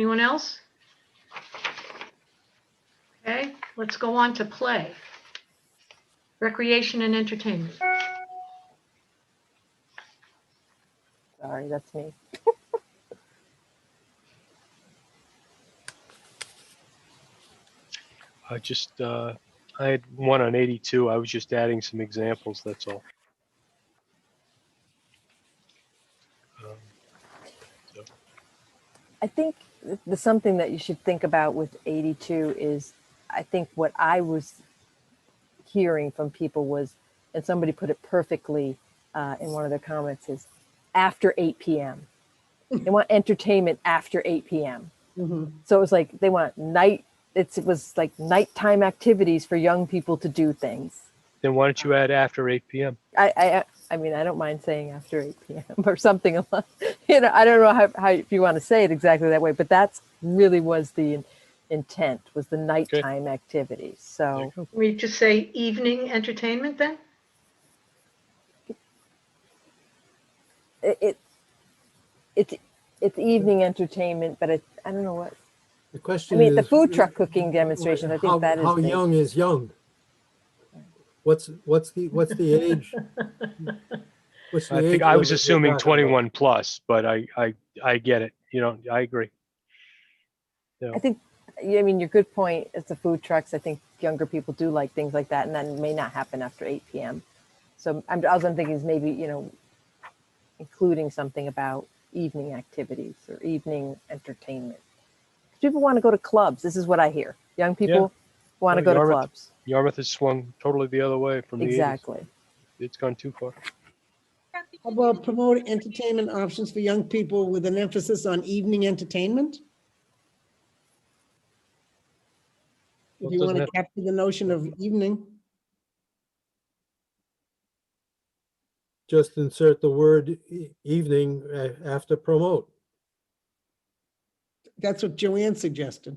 Anyone else? Okay, let's go on to play. Recreation and entertainment. Sorry, that's me. I had one on 82. I was just adding some examples, that's all. So, I think something that you should think about with 82 is, I think what I was hearing from people was, and somebody put it perfectly in one of their comments, is after 8 p.m. They want entertainment after 8 p.m. Mhm. So it was like they want it was like nighttime activities for young people to do things. then why don't you add after 8 p.m.? I mean, I don't mind saying after 8 p.m. or something along, I don't know how if you want to say it exactly that way, but that's really was the intent, was the nighttime activities. So We just say evening entertainment then? it's evening entertainment, but I don't know what. The I question mean, the is, food truck cooking demonstrations, I think that is how big. young is young? What's the age? What's the I think age I was limit we're assuming talking about? 21 plus, but I get it. I agree. I think, I mean, your good point is the food trucks. I think younger people do like things like that, and that may not happen after 8 p.m. So all I'm thinking is maybe, including something about evening activities or evening entertainment. People want to go to clubs. This is what I hear. Young people want to go to clubs. Yarmouth has swung totally the other way from the 80s. Exactly. It's gone too far. How about promote entertainment options for young people with an emphasis on evening entertainment? If Well, you want doesn't to have- capture the notion of evening, Just insert the word evening after promote. that's what Joanne suggested.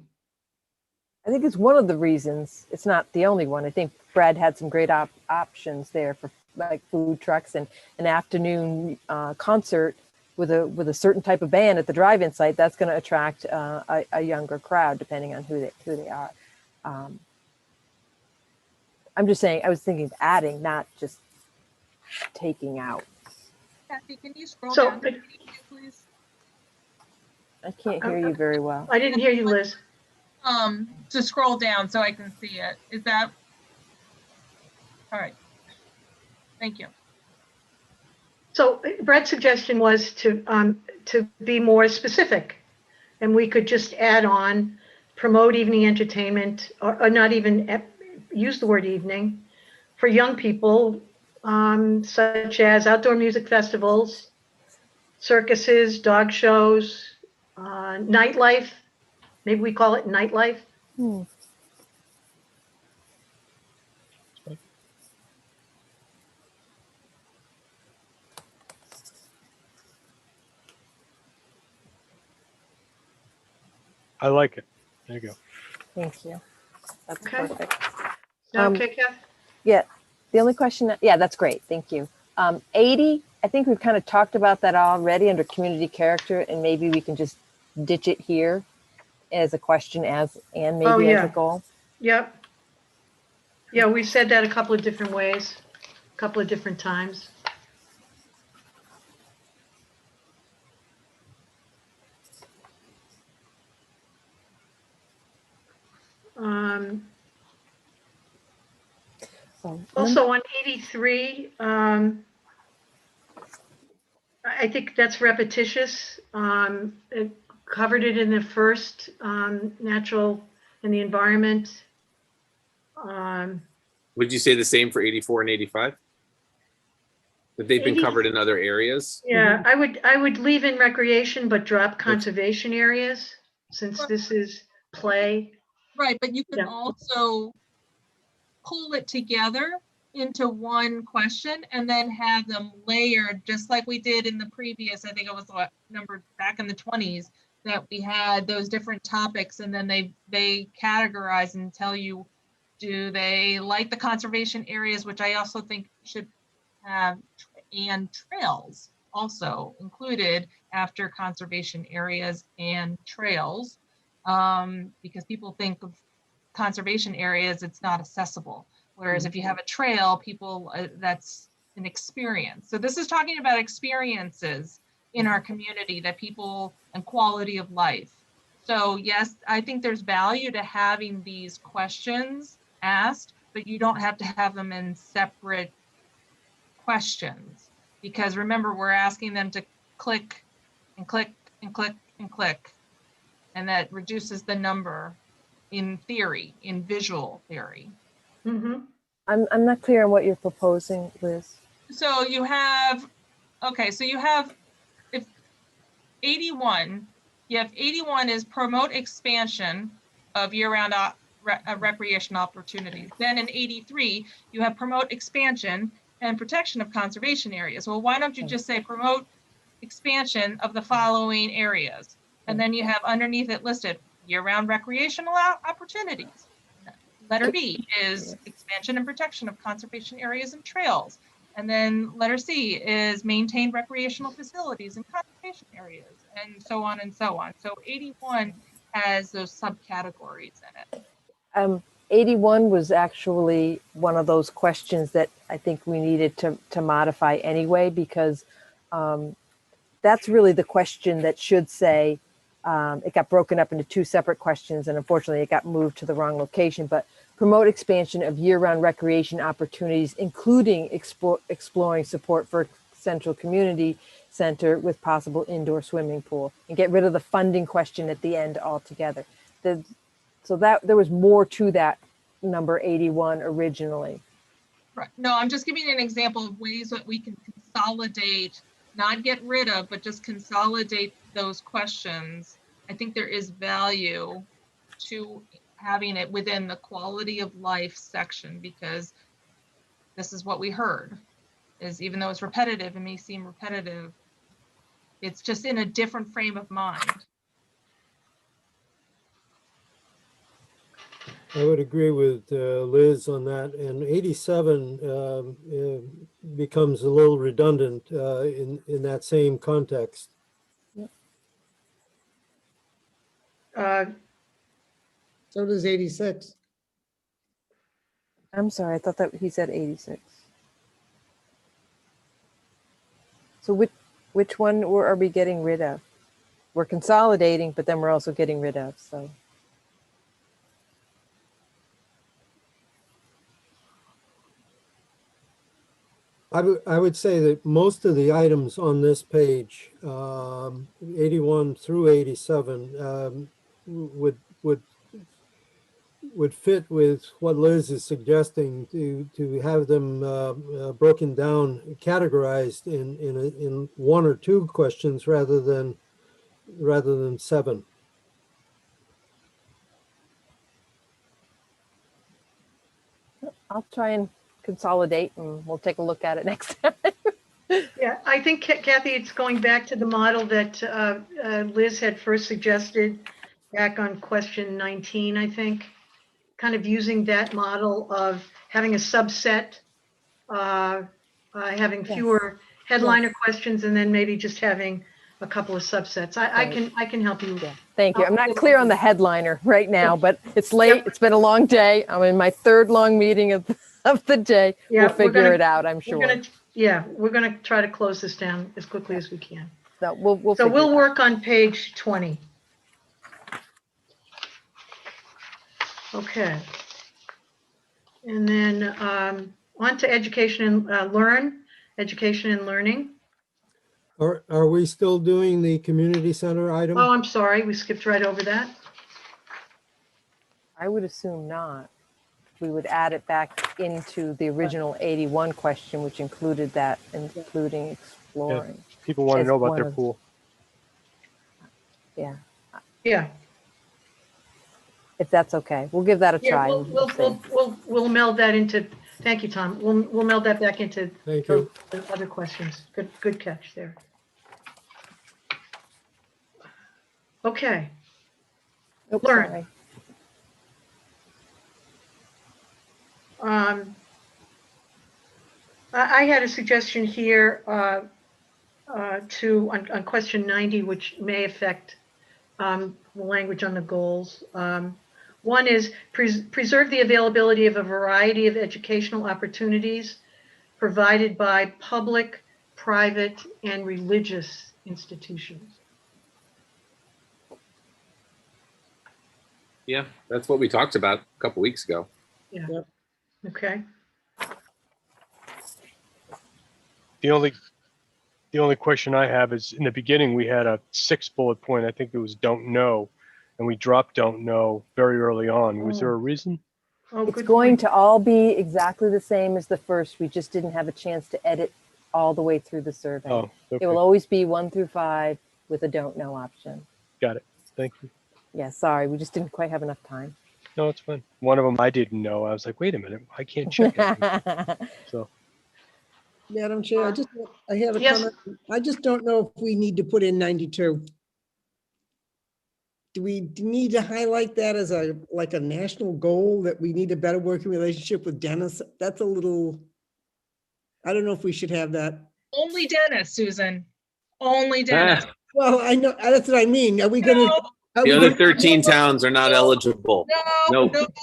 I think it's one of the reasons. It's not the only one. I think Brad had some great options there for like food trucks and an afternoon concert with a certain type of band at the drive-in site. That's going to attract a younger crowd, depending on who they are. I'm just saying. I was thinking of adding, not just taking out. Kathy, can you scroll So- down to 82, please? I can't hear you very well. I didn't hear you, Liz. To scroll down so I can see it. Is that? All right. Thank you. So Brett's suggestion was to be more specific, and we could just add on promote evening entertainment, or not even use the word evening, for young people, such as outdoor music festivals, circuses, dog shows, nightlife. Maybe we call it nightlife. I like it. There you go. Thank you. That's Okay. perfect. Okay, Kath? Yeah. The only question, yeah, that's great. Thank you. 80, I think we've kind of talked about that already under community character, and maybe we can just ditch it here as a question and maybe as a goal. Yep. Yeah, we said that a couple of different ways, a couple of different times. Also on 83, I think that's repetitious. It covered it in the first, natural and the environment. Would you say the same for 84 and 85? That they've been 80 covered in other areas? Yeah, I would leave in recreation, but drop conservation areas, since this is play. Right, but you can Yeah. also pull it together into one question and then have them layered, just like we did in the previous, I think it was what number back in the 20s, that we had those different topics, and then they categorize and tell you, do they like the conservation areas, which I also think should have, and trails also included after conservation areas and trails. because people think of conservation areas, it's not accessible. Whereas if you have a trail, people, that's an experience. So this is talking about experiences in our community that people and quality of life. So yes, I think there's value to having these questions asked, but you don't have to have them in separate questions. Because remember, we're asking them to click and click and click and click. And that reduces the number in theory, in visual theory. Mhm. I'm not clear on what you're proposing, Liz. So you have, okay, so you have, if 81, you have 81 is promote expansion of year-round recreation opportunities. Then in 83, you have promote expansion and protection of conservation areas. Well, why don't you just say promote expansion of the following areas? And then you have underneath it listed year-round recreational opportunities. Letter B is expansion and protection of conservation areas and trails. And then letter C is maintain recreational facilities and conservation areas, and so on and so on. So 81 has those subcategories in it. 81 was actually one of those questions that I think we needed to modify anyway, because that's really the question that should say, it got broken up into two separate questions, and unfortunately it got moved to the wrong location, but promote expansion of year-round recreation opportunities, including exploring support for Central Community Center with possible indoor swimming pool, and get rid of the funding question at the end altogether. So that there was more to that number 81 originally. Right. No, I'm just giving an example of ways that we can consolidate, not get rid of, but just consolidate those questions. I think there is value to having it within the quality of life section, because this is what we heard, is even though it's repetitive, it may seem repetitive, it's just in a different frame of mind. I would agree with Liz on that. And 87 becomes a little redundant in that same context. So does 86. I'm sorry, I thought that he said 86. So which one are we getting rid of? We're consolidating, but then we're also getting rid of, so. I would say that most of the items on this page, 81 through 87, would fit with what Liz is suggesting, to have them broken down, categorized in one or two questions rather than 7. I'll try and consolidate and we'll take a look at it next time. Yeah, I think, Kathy, it's going back to the model that Liz had first suggested back on question 19, I think. Kind of using that model of having a subset, having Yes. fewer headliner questions, and then maybe just having a couple of subsets. I can help you. Yeah, thank you. I'm not clear on the headliner right now, but it's late. Yep. It's been a long day. I'm in my third long meeting of the day. Yeah, We'll we're figure gonna- it out, I'm sure. We're gonna try to close this down as quickly as we can. So we'll So figure we'll it out. work on page 20. Okay. And then on to education and education and learning. Are we still doing the community center item? Oh, I'm sorry, we skipped right over that. I would assume not. We would add it back into the original 81 question, which included that, including exploring. People want to As know about one their of- pool. Yeah, Yeah. if that's okay. We'll give that a Yeah, try. we'll meld that into, thank you, Tom. We'll meld that back into Thank you. the other questions. Good catch there. Okay, Oops, learn. sorry. I had a suggestion here on question 90, which may affect the language on the goals. One is preserve the availability of a variety of educational opportunities provided by public, private, and religious institutions. Yeah, that's what we talked about a couple weeks ago. Yeah. Yep. Okay. The only question I have is, in the beginning, we had a 6th bullet point. I think it was don't know, and we dropped don't know very early on. Was there a reason? Oh, It's good going point. to all be exactly the same as the first. We just didn't have a chance to edit all the way through the survey. Oh, It will okay, always be 1 through 5 with a don't know option. got it. Thank you. Yeah, sorry, we just didn't quite have enough time. No, it's fine. One of them I didn't know. I was like, wait a minute, I can't check it. So, Madam Chair, I have a Yes. comment. I just don't know if we need to put in 92. Do we need to highlight that as like a national goal, that we need a better working relationship with Dennis? That's a little, I don't know if we should have that. Only Dennis, Susan. Only Dennis. Well, I know, that's what I mean. Are we gonna? No, The other 13 towns are not eligible. no, Nope,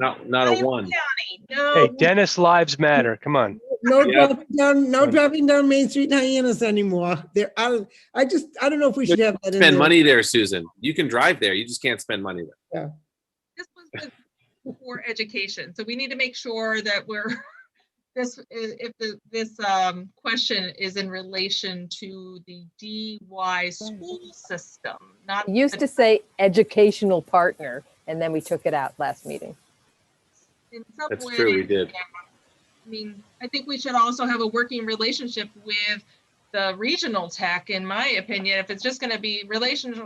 no, not a one. County, no. hey, Dennis lives matter. Come on. No Yep. dropping down Main Street in Hyannis anymore. I don't know if we should have that in Spend there. money there, Susan. You can drive there. You just can't spend money there. This was for education, so we need to make sure that we're this question is in relation to the DY school system, not We used to say educational partner, and then we took it out last meeting. in some That's way. true, we did. I mean, I think we should also have a working relationship with the regional tech, in my opinion. If it's just going to be relations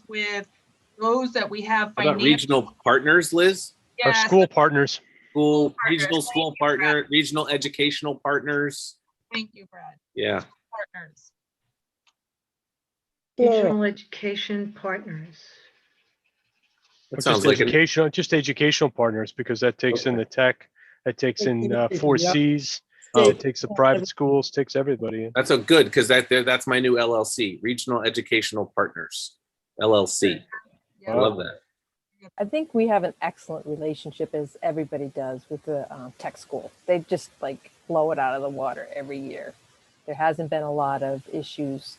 with those that we have How about financial. regional partners, Liz? Our Yes, school partners. Regional school Thank you, Brad. partner, regional educational partners. Thank you, Brad. Yeah. Partners. Regional education partners. That sounds like Just educational partners, because that takes in the tech, that takes in Yep. 4 Cs, Oh. it takes the private schools, takes everybody in. that's so good, because that's my new LLC, Regional Educational Partners, LLC. I Yeah. love that. I think we have an excellent relationship, as everybody does, with the tech school. They just like blow it out of the water every year. There hasn't been a lot of issues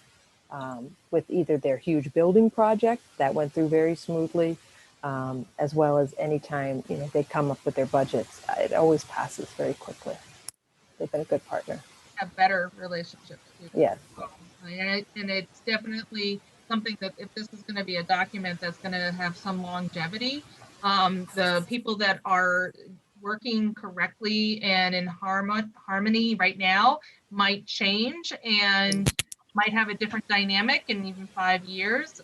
with either their huge building project that went through very smoothly, as well as anytime they come up with their budgets. It always passes very quickly. They've been a good partner. Have better relationships. Yes. And it's definitely something that if this is going to be a document that's going to have some longevity, the people that are working correctly and in harmony right now might change and might have a different dynamic in even 5 years.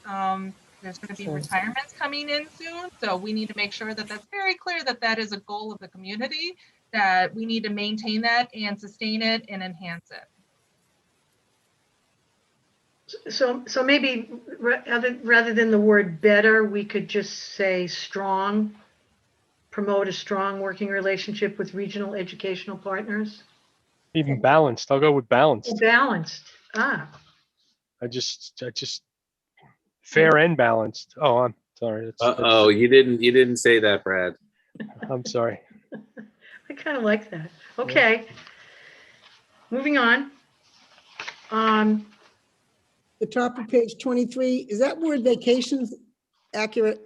There's going to be Sure. retirements coming in soon, so we need to make sure that that's very clear that that is a goal of the community, that we need to maintain that and sustain it and enhance it. So maybe rather than the word better, we could just say strong, promote a strong working relationship with regional educational partners. Even balanced, I'll go with balanced. Balanced. Ah, I just fair and balanced. Oh, I'm sorry. Uh-oh, you didn't say that, Brad. I'm sorry. I kind of like that. Okay. Moving on. The top of page 23, is that word vacations accurate?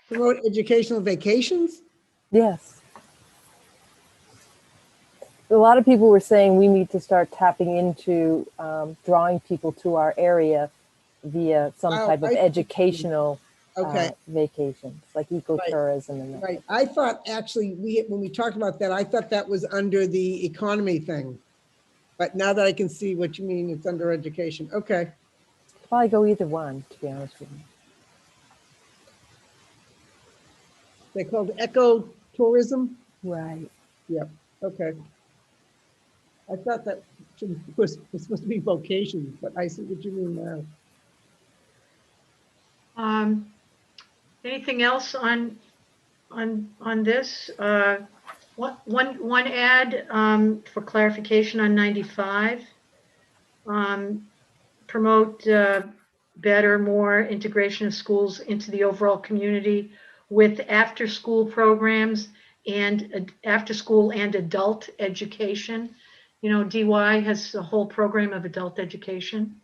Promote educational vacations? Yes. A lot of people were saying we need to start tapping into drawing people to our area via some Oh, type of I see. educational Okay, vacations, like ecotourism and that. right. I thought actually, when we talked about that, I thought that was under the economy thing. But now that I can see what you mean, it's under education. Okay. Probably go either one, to be honest with you. They're called ecotourism? Right. Yep, okay. I thought that was supposed to be vocations, but I see what you mean now. Anything else on this? One add for clarification on 95. Promote better, more integration of schools into the overall community with after-school programs and after-school and adult education. You know, DY has a whole program of adult education,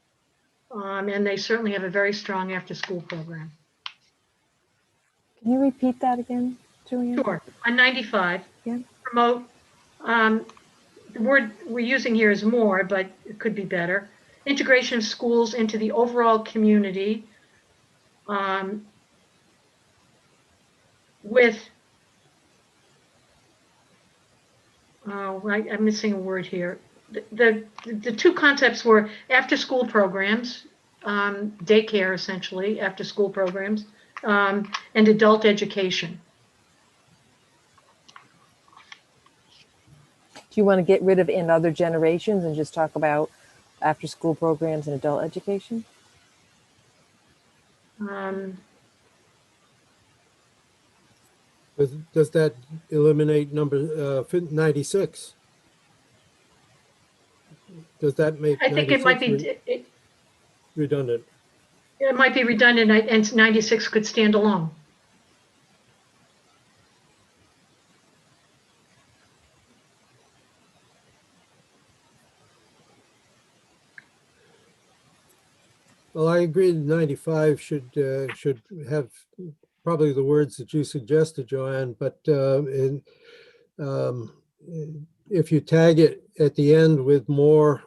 and they certainly have a very strong after-school program. Can you repeat that again, Julian? Sure. On 95, Yeah. promote, the word we're using here is more, but it could be better. Integration of schools into the overall community with, I'm missing a word here. The two concepts were after-school programs, daycare essentially, after-school programs, and adult education. Do you want to get rid of in other generations and just talk about after-school programs and adult education? Does that eliminate number 96? Does that make I think it might be, 96 redundant? it might be redundant, and 96 could stand alone. Well, I agree that 95 should have probably the words that you suggested, Joanne, but if you tag it at the end with more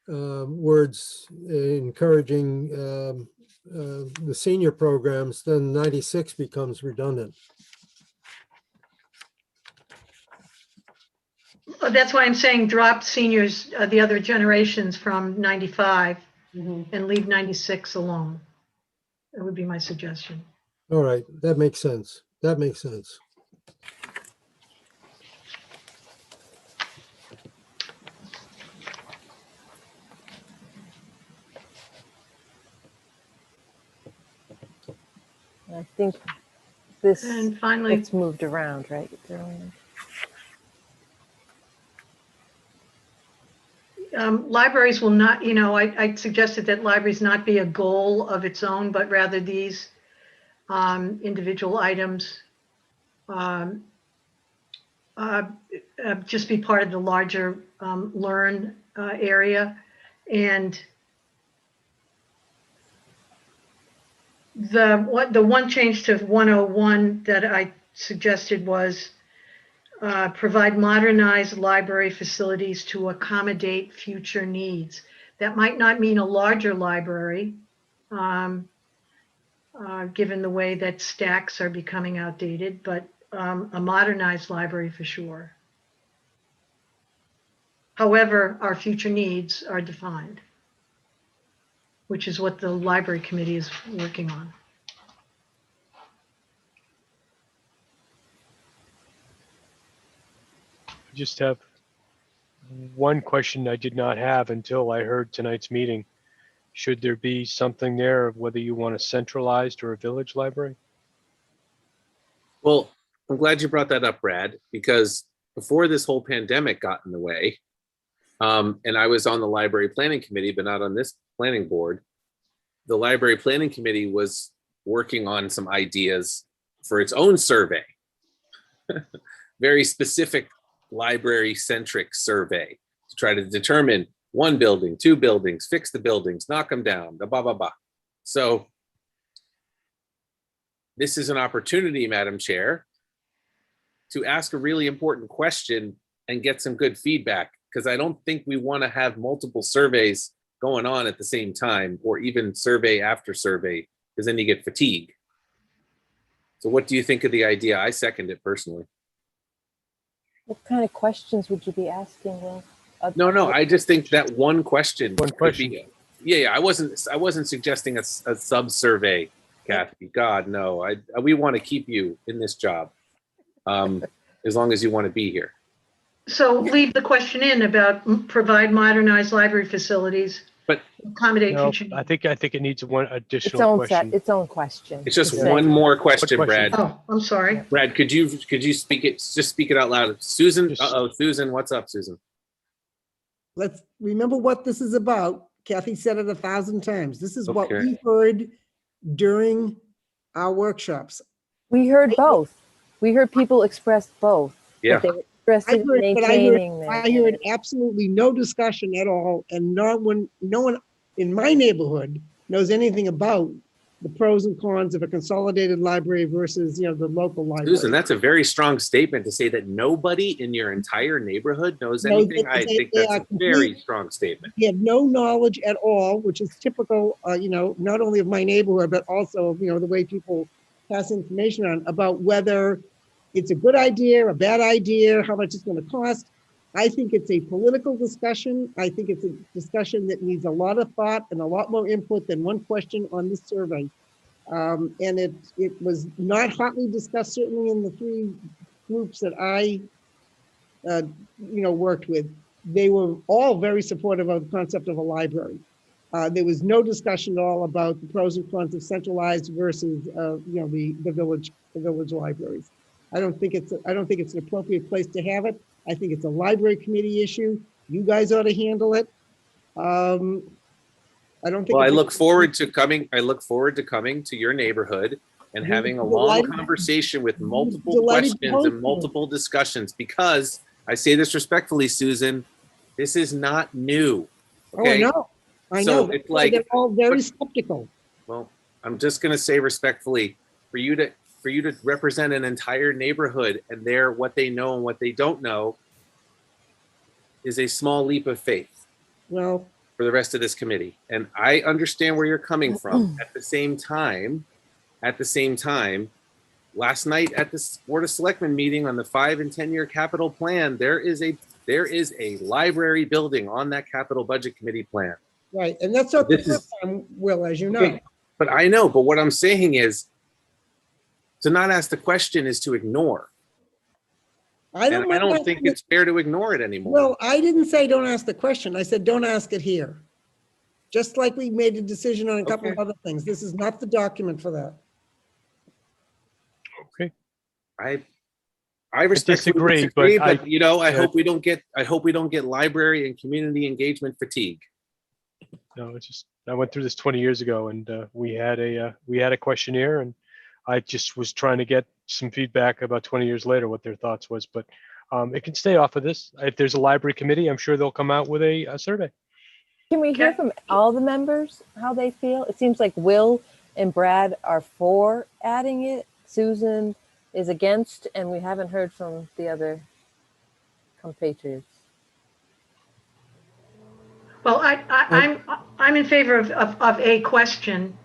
words encouraging the senior programs, then 96 becomes redundant. Well, that's why I'm saying drop seniors, the other generations from 95 and leave 96 alone. That would be my suggestion. All right, that makes sense. That makes sense. I think this And finally, gets moved around, right, Julian? libraries will not, you know, I suggested that libraries not be a goal of its own, but rather these individual items just be part of the larger learn area. And the one change to 101 that I suggested was provide modernized library facilities to accommodate future needs. That might not mean a larger library, given the way that stacks are becoming outdated, but a modernized library for sure. However, our future needs are defined, which is what the library committee is working on. I just have one question I did not have until I heard tonight's meeting. Should there be something there of whether you want a centralized or a village library? Well, I'm glad you brought that up, Brad, because before this whole pandemic got in the way, and I was on the library planning committee, but not on this planning board, the library planning committee was working on some ideas for its own survey, very specific library-centric survey to try to determine one building, two buildings, fix the buildings, knock them down, blah, blah, blah. So this is an opportunity, Madam Chair, to ask a really important question and get some good feedback, because I don't think we want to have multiple surveys going on at the same time, or even survey after survey, because then you get fatigue. So what do you think of the idea? I second it personally. What kind of questions would you be asking, Will? No, I just think that one question. One question. Yeah, I wasn't suggesting a sub-survey, Kathy. God, no. We want to keep you in this job as long as you want to be here. So leave the question in about provide modernized library facilities, But accommodate No, future. I think it needs one Its additional own question. its own question. It's just It's one like- more question, What question? Brad. Oh, I'm sorry. Brad, could you speak it? Just speak it out loud. Susan. Just- Uh-oh, Susan. What's up, Susan? Let's remember what this is about. Kathy said it 1,000 times. This is what Okay. we heard during our workshops. We heard both. We heard people express both. Yeah. That they were interested in maintaining I heard absolutely no discussion at all, and no one in my neighborhood knows anything about the pros and cons of a consolidated library versus, the local library. Susan, that's a very strong statement to say that nobody in your entire neighborhood knows No, anything. I they think that's are a very complete- strong statement. We have no knowledge at all, which is typical, not only of my neighborhood, but also of, the way people pass information on about whether it's a good idea, a bad idea, how much it's going to cost. I think it's a political discussion. I think it's a discussion that needs a lot of thought and a lot more input than one question on this survey. And it was not hotly discussed, certainly in the 3 groups that I, worked with. They were all very supportive of the concept of a library. There was no discussion at all about the pros and cons of centralized versus, the village libraries. I don't think it's an appropriate place to have it. I think it's a library committee issue. You guys ought to handle it. I don't think. Well, I look forward to coming to your neighborhood and having a long conversation with multiple questions and multiple discussions, because I say this respectfully, Susan, this is not new. Okay? Oh, I So know. it's like, They're all very skeptical. well, I'm just going to say respectfully, for you to represent an entire neighborhood and what they know and what they don't know is a small leap of faith Well, for the rest of this committee. And I understand where you're coming from. At the same time, last night at the Board of Selectmen meeting on the 5 and 10-year capital plan, there is a library building on that capital budget committee plan. right, and that's not the first time, Will, as you know. Okay, but I know, but what I'm saying is, to not ask the question is to ignore. I And I don't think it's fair to ignore it anymore. Well, I didn't say don't ask the question. I said don't ask it here. Just like we made a decision on a couple of other things. This is not the document for that. Okay. I respectfully disagree, but I yeah. hope we don't get library and community engagement fatigue. No, it's just, I went through this 20 years ago, and we had a questionnaire, and I just was trying to get some feedback about 20 years later what their thoughts was, but it can stay off of this. If there's a library committee, I'm sure they'll come out with a survey. Can we hear from all the members how they feel? It seems like Will and Brad are for adding it. Susan is against, and we haven't heard from the other compatriots. Well, I'm in favor of a question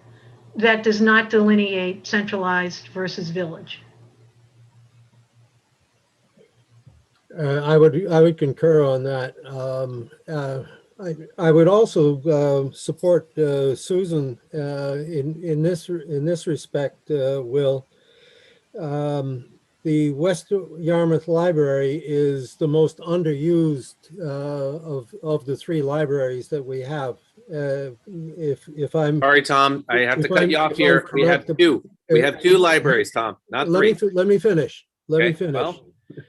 that does not delineate centralized versus village. I would concur on that. I would also support Susan in this respect, Will. The West Yarmouth Library is the most underused of the 3 libraries that we have. If I'm Sorry, Tom, I have to cut you off here. We have 2. We have 2 libraries, Tom, not 3. Let me finish. Let me Okay, finish. well,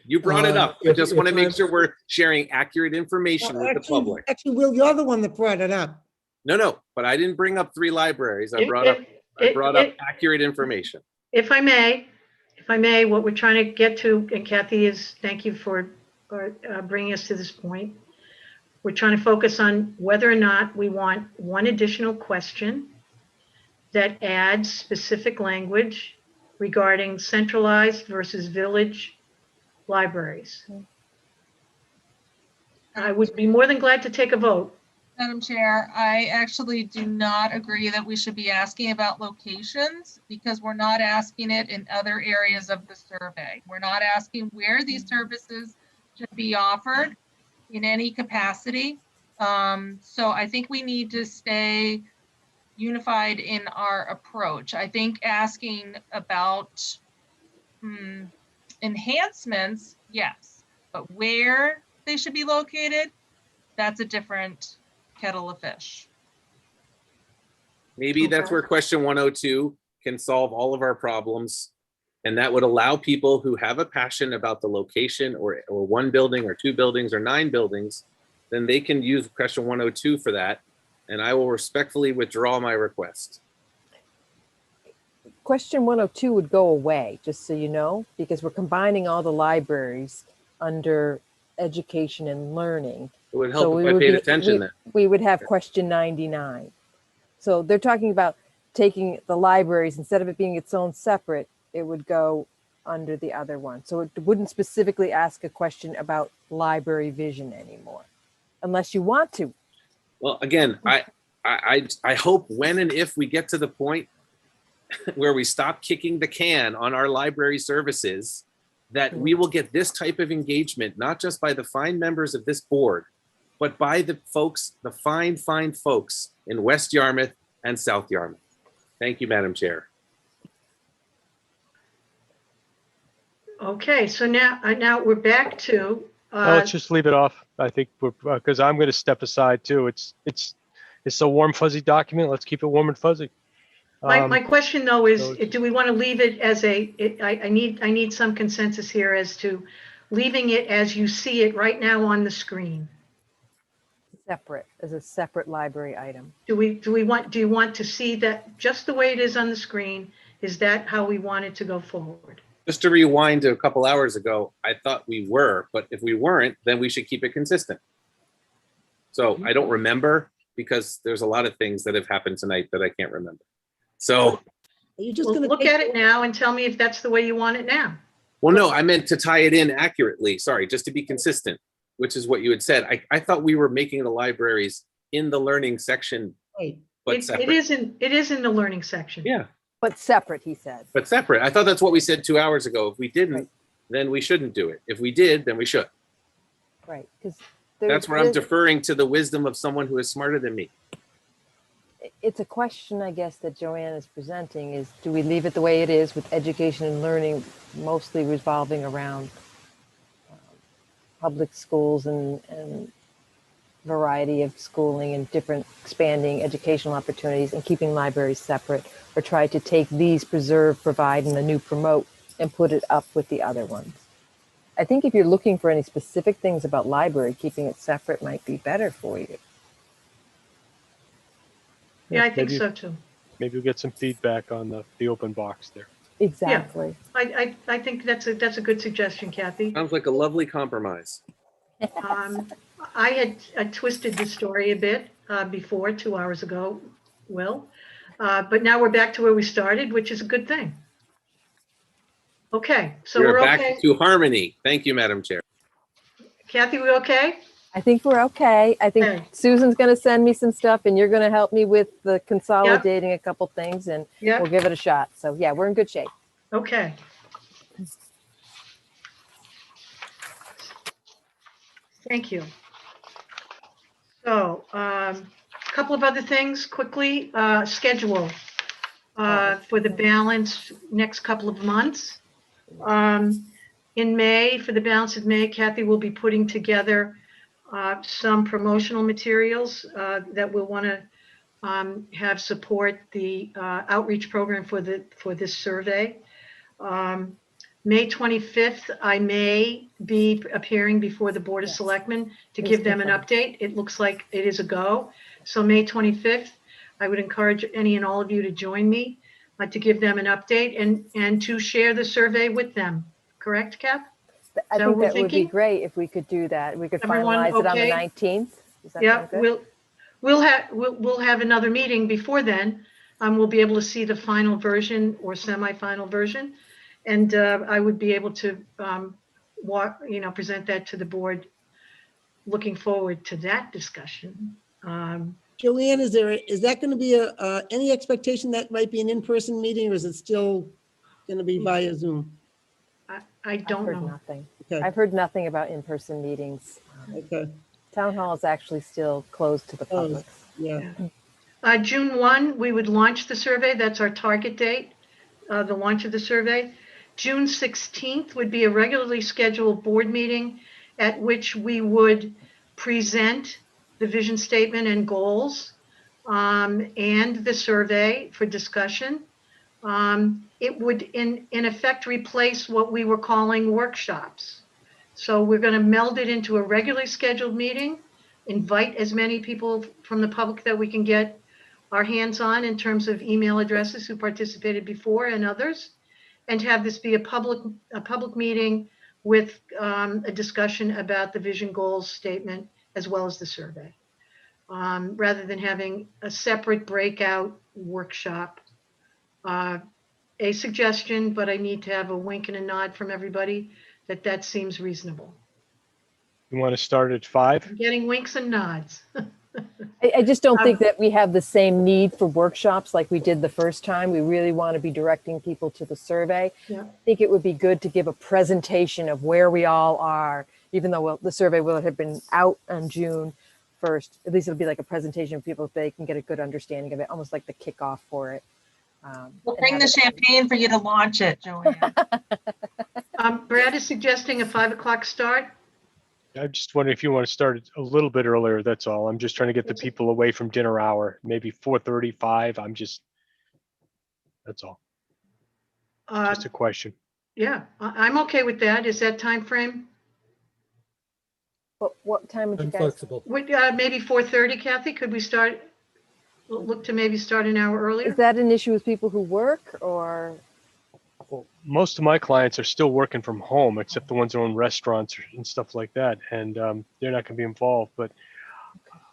you brought it up. I just want to make I'm- sure we're sharing accurate information with the public. Actually, Will, you're the one that brought it up. No, but I didn't bring up 3 libraries. I If- brought up if- accurate information. If I may, what we're trying to get to, and Kathy is, thank you for bringing us to this point. We're trying to focus on whether or not we want one additional question that adds specific language regarding centralized versus village libraries. I would be more than glad to take a vote. Madam Chair, I actually do not agree that we should be asking about locations, because we're not asking it in other areas of the survey. We're not asking where these services should be offered in any capacity. So I think we need to stay unified in our approach. I think asking about enhancements, yes, but where they should be located, that's a different kettle of fish. Maybe that's where question 102 can solve all of our problems. And that would allow people who have a passion about the location or 1 building or 2 buildings or 9 buildings, then they can use question 102 for that. and I will respectfully withdraw my request. Question 102 would go away, just so you know, because we're combining all the libraries under education and learning. It would So help if I paid attention then. we would have question 99. So they're talking about taking the libraries, instead of it being its own separate, it would go under the other one. So it wouldn't specifically ask a question about library vision anymore, unless you want to. Well, again, I hope when and if we get to the point where we stop kicking the can on our library services, that we will get this type of engagement, not just by the fine members of this board, but by the folks, the fine folks in West Yarmouth and South Yarmouth. Thank you, Madam Chair. Okay, so now we're back to, Well, let's just leave it off. I think we're, because I'm going to step aside too. It's a warm fuzzy document. Let's keep it warm and fuzzy. my question though is, so- do we want to leave it as I need some consensus here as to leaving it as you see it right now on the screen? Separate, as a separate library item. Do you want to see that just the way it is on the screen? Is that how we want it to go forward? Just to rewind to a couple hours ago, I thought we were, but if we weren't, then we should keep it consistent. So I don't remember, because there's a lot of things that have happened tonight that I can't remember. So, Are you just Well, gonna look take- at it now and tell me if that's the way you want it now. well, no, I meant to tie it in accurately. Sorry, just to be consistent, which is what you had said. I thought we were making the libraries in the learning section, Wait, but It separate. is in the learning section. Yeah, But separate, he said. but separate. I thought that's what we said 2 hours ago. If we didn't, then we shouldn't do it. If we did, then we should. Right, because That's where I'm deferring to the wisdom of someone who is smarter than me. it's a question, I guess, that Joanne is presenting is, do we leave it the way it is with education and learning mostly revolving around public schools and variety of schooling and different expanding educational opportunities, and keeping libraries separate, or try to take these preserve, provide, and the new promote and put it up with the other ones? I think if you're looking for any specific things about library, keeping it separate might be better for you. Yeah, I think maybe- so too. Maybe we'll get some feedback on the open box there. Exactly. I think that's a good suggestion, Kathy. Sounds like a lovely compromise. I had twisted the story a bit before, 2 hours ago, Will. But now we're back to where we started, which is a good thing. Okay, so We're we're back okay. to harmony. Thank you, Madam Chair. Kathy, we okay? I think we're okay. I think Okay. Susan's going to send me some stuff, and you're going to help me with the consolidating a couple things, and Yeah, we'll give it a shot. So yeah, we're in good shape. okay. Thank you. So, a couple of other things quickly. Schedule for the balance next couple of months. In May, for the balance of May, Kathy will be putting together some promotional materials that we'll want to have support the outreach program for this survey. May 25th, I may be appearing before the Board of Yes. Selectmen to Please give them an confirm. update. It looks like it is a go. So May 25th, I would encourage any and all of you to join me to give them an update and to share the survey with them. Correct, Cap? I So think we're that would be thinking- great if we could do that. We could Everyone finalize it on the okay? 19th. Does that Yeah, sound good? we'll have another meeting before then. We'll be able to see the final version or semi-final version. And I would be able to present that to the board. Looking forward to that discussion. Joanne, is that going to be any expectation that might be an in-person meeting, or is it still going to be via Zoom? I I've don't heard know. nothing. Okay, I've heard nothing about in-person meetings. okay, Town hall is actually still closed to the Closed. public. yeah. June 1, we would launch the survey. That's our target date, the launch of the survey. June 16th would be a regularly scheduled board meeting at which we would present the vision statement and goals and the survey for discussion. It would in effect replace what we were calling workshops. So we're going to meld it into a regularly scheduled meeting invite as many people from the public that we can get our hands on in terms of email addresses who participated before and others, and have this be a public meeting with a discussion about the vision goals statement as well as the survey, rather than having a separate breakout workshop. A suggestion, but I need to have a wink and a nod from everybody that seems reasonable. You want to start at 5? I'm getting winks and nods. I just don't think that we have the same need for workshops like we did the first time. We really want to be directing people to the survey. Yeah. I think it would be good to give a presentation of where we all are, even though the survey will have been out on June 1st. At least it'll be like a presentation for people so they can get a good understanding of it, almost like the kickoff for it. We'll and bring have the it- champagne for you to launch it, Joanne. Brad is suggesting a 5 o'clock start. I'm just wondering if you want to start it a little bit earlier, that's all. I'm just trying to get the people away from dinner hour, maybe 4:35. That's all. Just a question. Yeah, I'm okay with that. Is that time frame? What time would you I'm guys? flexible. Maybe 4:30, Kathy? Could we start, look to maybe start an hour earlier? Is that an issue with people who work or? Well, most of my clients are still working from home, except the ones who own restaurants and stuff like that, and they're not going to be involved. But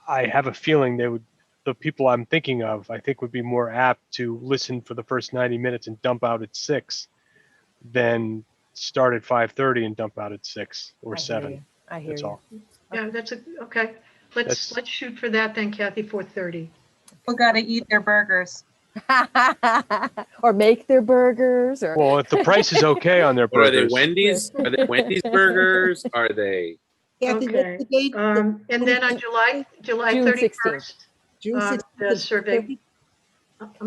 I have a feeling the people I'm thinking of, I think would be more apt to listen for the first 90 minutes and dump out at 6 than start at 5:30 and dump out at 6 or I hear 7. you. I hear That's you. all. Yeah, okay. Let's shoot for that then, Kathy, 4:30. People got to eat their burgers. Or make their burgers or. Well, if the price is okay on their Or are they burgers, Wendy's? Are they Wendy's burgers? Are they? Kathy, Okay. what's the date? And then on July June 31st, June the 16th. survey.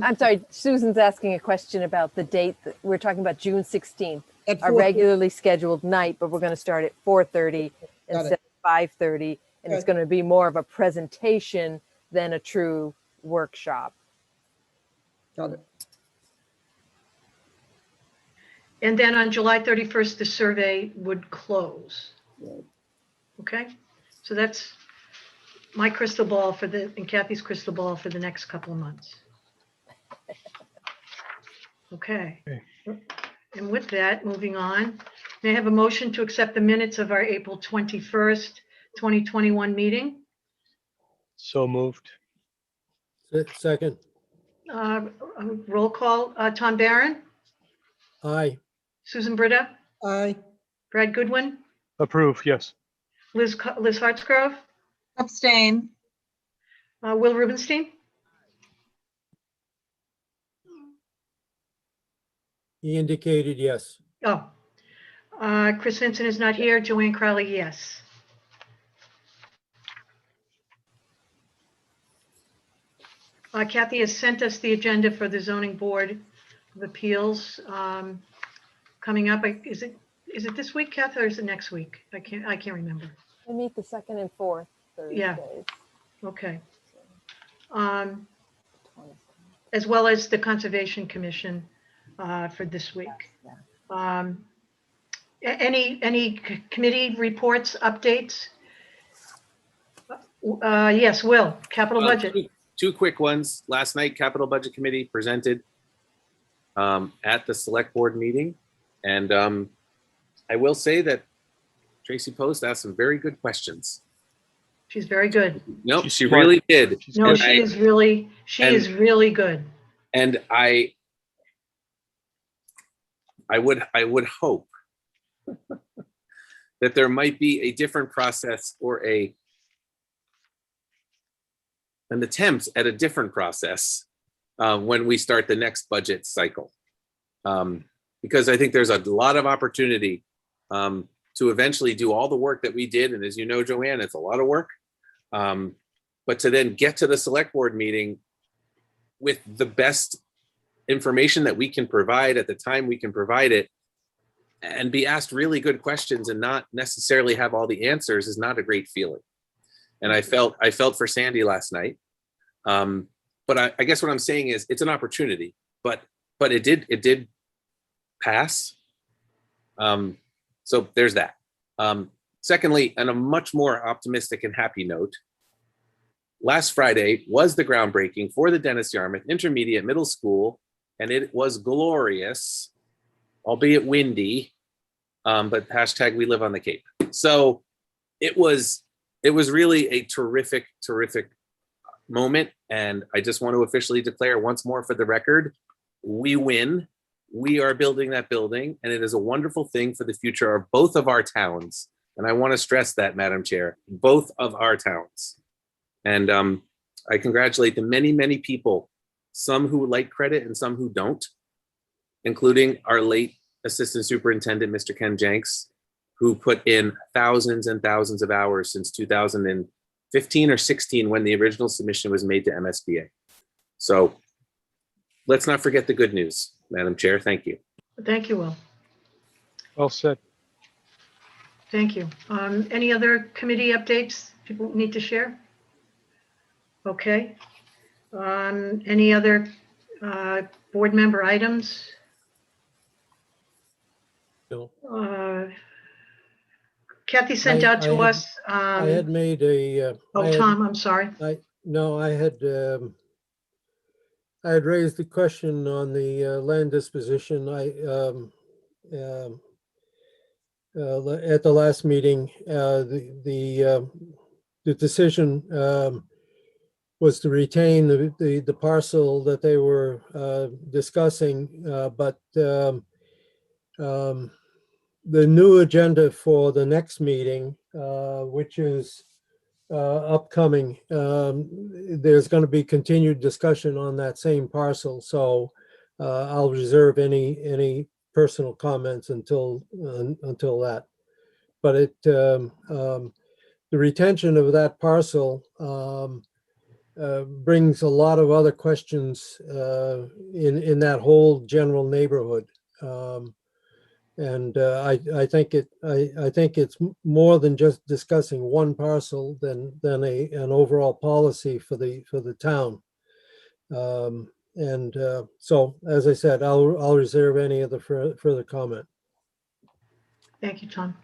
I'm sorry, Susan's asking a question about the date. We're talking about June 16th, At a 4:30. regularly scheduled night, but we're going to start at 4:30 Got it. instead of 5:30. And it's Okay. going to be more of a presentation than a true workshop. Got it. And then on July 31st, the survey would close. Right. Okay? So that's my crystal ball and Kathy's crystal ball for the next couple of months. Okay. And with that, moving on, may I have a motion to accept the minutes of our April 21st, 2021 meeting? so moved. Second, Roll call, Tom Barron, aye. Susan Britta, Aye. Brad Goodwin, Approve, yes. Liz Hartsgrove, Abstain. Will Rubenstein, He indicated yes. Chris Vincent is not here, Joanne Crowley, yes. Kathy has sent us the agenda for the zoning board of appeals coming up. Is it this week, Kathy, or is it next week? I can't remember. We meet the second and fourth Thursdays. Yeah. Okay. As well as the Conservation Commission for this week. Any committee reports, updates? Yes, Will, capital budget. Two quick ones. Last night, Capital Budget Committee presented at the select board meeting. And I will say that Tracy Post asked some very good questions. She's very good. Nope, She's she smart. really did. She's No, good. she is really good. And I would hope that there might be a different process or an attempt at a different process when we start the next budget cycle. Because I think there's a lot of opportunity to eventually do all the work that we did. And as you know, Joanne, it's a lot of work. But to then get to the select board meeting with the best information that we can provide at the time we can provide it, and be asked really good questions and not necessarily have all the answers is not a great feeling. And I felt for Sandy last night. But I guess what I'm saying is it's an opportunity, but it did pass. So there's that. Secondly, on a much more optimistic and happy note, last Friday was the groundbreaking for the Dennis Yarmouth Intermediate Middle School, and it was glorious, albeit windy, but hashtag we live on the Cape. So it was really a terrific moment, and I just want to officially declare once more for the record, we win. We are building that building, and it is a wonderful thing for the future of both of our towns. And I want to stress that, Madam Chair, both of our towns. And I congratulate the many people, some who like credit and some who don't, including our late Assistant Superintendent, Mr. Ken Jenks, who put in thousands and thousands of hours since 2015 or 16 when the original submission was made to MSBA. So let's not forget the good news, Madam Chair. Thank you. Thank you, Will. Well said. Thank you. Any other committee updates people need to share? Okay. Any other board member items? No. Kathy sent out to us. I had made a. Tom, I'm sorry. I had raised the question on the land disposition. At the last meeting, the decision was to retain the parcel that they were discussing, but the new agenda for the next meeting, which is upcoming, there's going to be continued discussion on that same parcel. So I'll reserve any personal comments until that. But the retention of that parcel brings a lot of other questions in that whole general neighborhood. And I think it's more than just discussing one parcel than an overall policy for the town. So, as I said, I'll reserve any of the further comment. Thank you, Tom.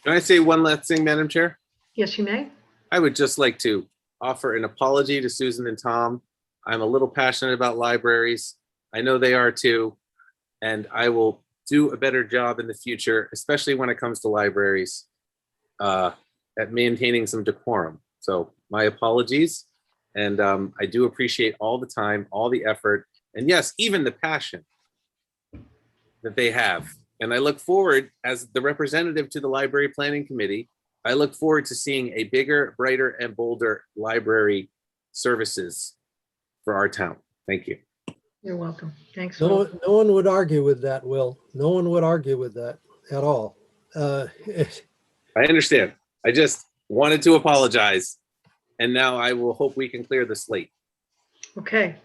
Can I say one last thing, Madam Chair? Yes, you may. I would just like to offer an apology to Susan and Tom. I'm a little passionate about libraries. I know they are too, and I will do a better job in the future, especially when it comes to libraries, at maintaining some decorum. So my apologies. And I do appreciate all the time, all the effort, and yes, even the passion that they have. And I look forward, as the representative to the Library Planning Committee, I look forward to seeing a bigger, brighter, and bolder library services for our town. Thank you. You're welcome. Thanks. No Will. one would argue with that, Will. No one would argue with that at all. I understand. I just wanted to apologize. And now I will hope we can clear the slate. Okay.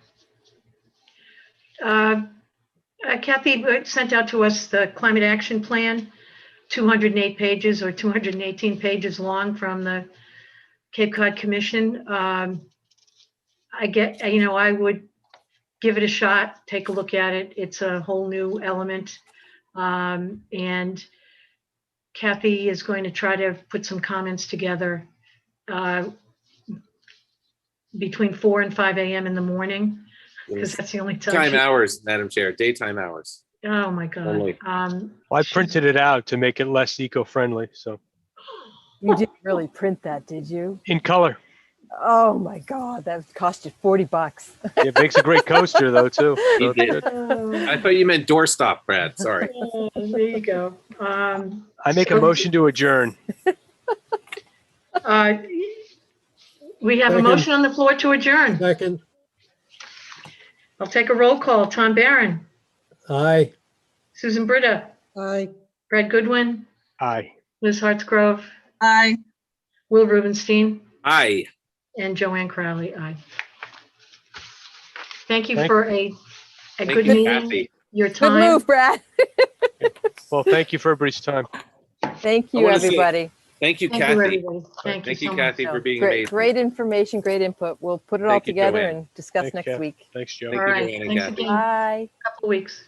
Kathy sent out to us the climate action plan, 208 pages or 218 pages long from the Cape Cod Commission. I would give it a shot, take a look at it. It's a whole new element. And Kathy is going to try to put some comments together between 4 and 5 a.m. in the morning, because that's the only time. Time hours, Madam Chair, daytime hours. Oh, my God. Only. Well, I printed it out to make it less eco-friendly, so You didn't really print that, did you? in color. Oh my God, that would cost you $40. It makes a great coaster though, too. He So it's did. good. I thought you meant doorstop, Brad. Sorry. There you go. I make a motion to adjourn. We have a Second. motion on the floor to adjourn. Second, I'll take a roll call. Tom Barron, aye. Susan Britta, Aye. Brad Goodwin, Aye. Liz Hartsgrove, Aye. Will Rubenstein, Aye. and Joanne Crowley. Aye. Thank you Thank- for a Thank good you, meeting. Kathy. Your Good time. move, Brad. Well, thank you for everybody's time. Thank I you, wanna say everybody. Thank you, Thank you, Kathy. everybody. Thank you Thank you, so much. Kathy, for being Great, amazing. great information, great input. We'll put it all Thank you, together Joanne. and discuss Thank next you. week. Thanks, Joe. Thank All you, right. Joanne and Thanks Kathy. again. Bye. Couple of weeks.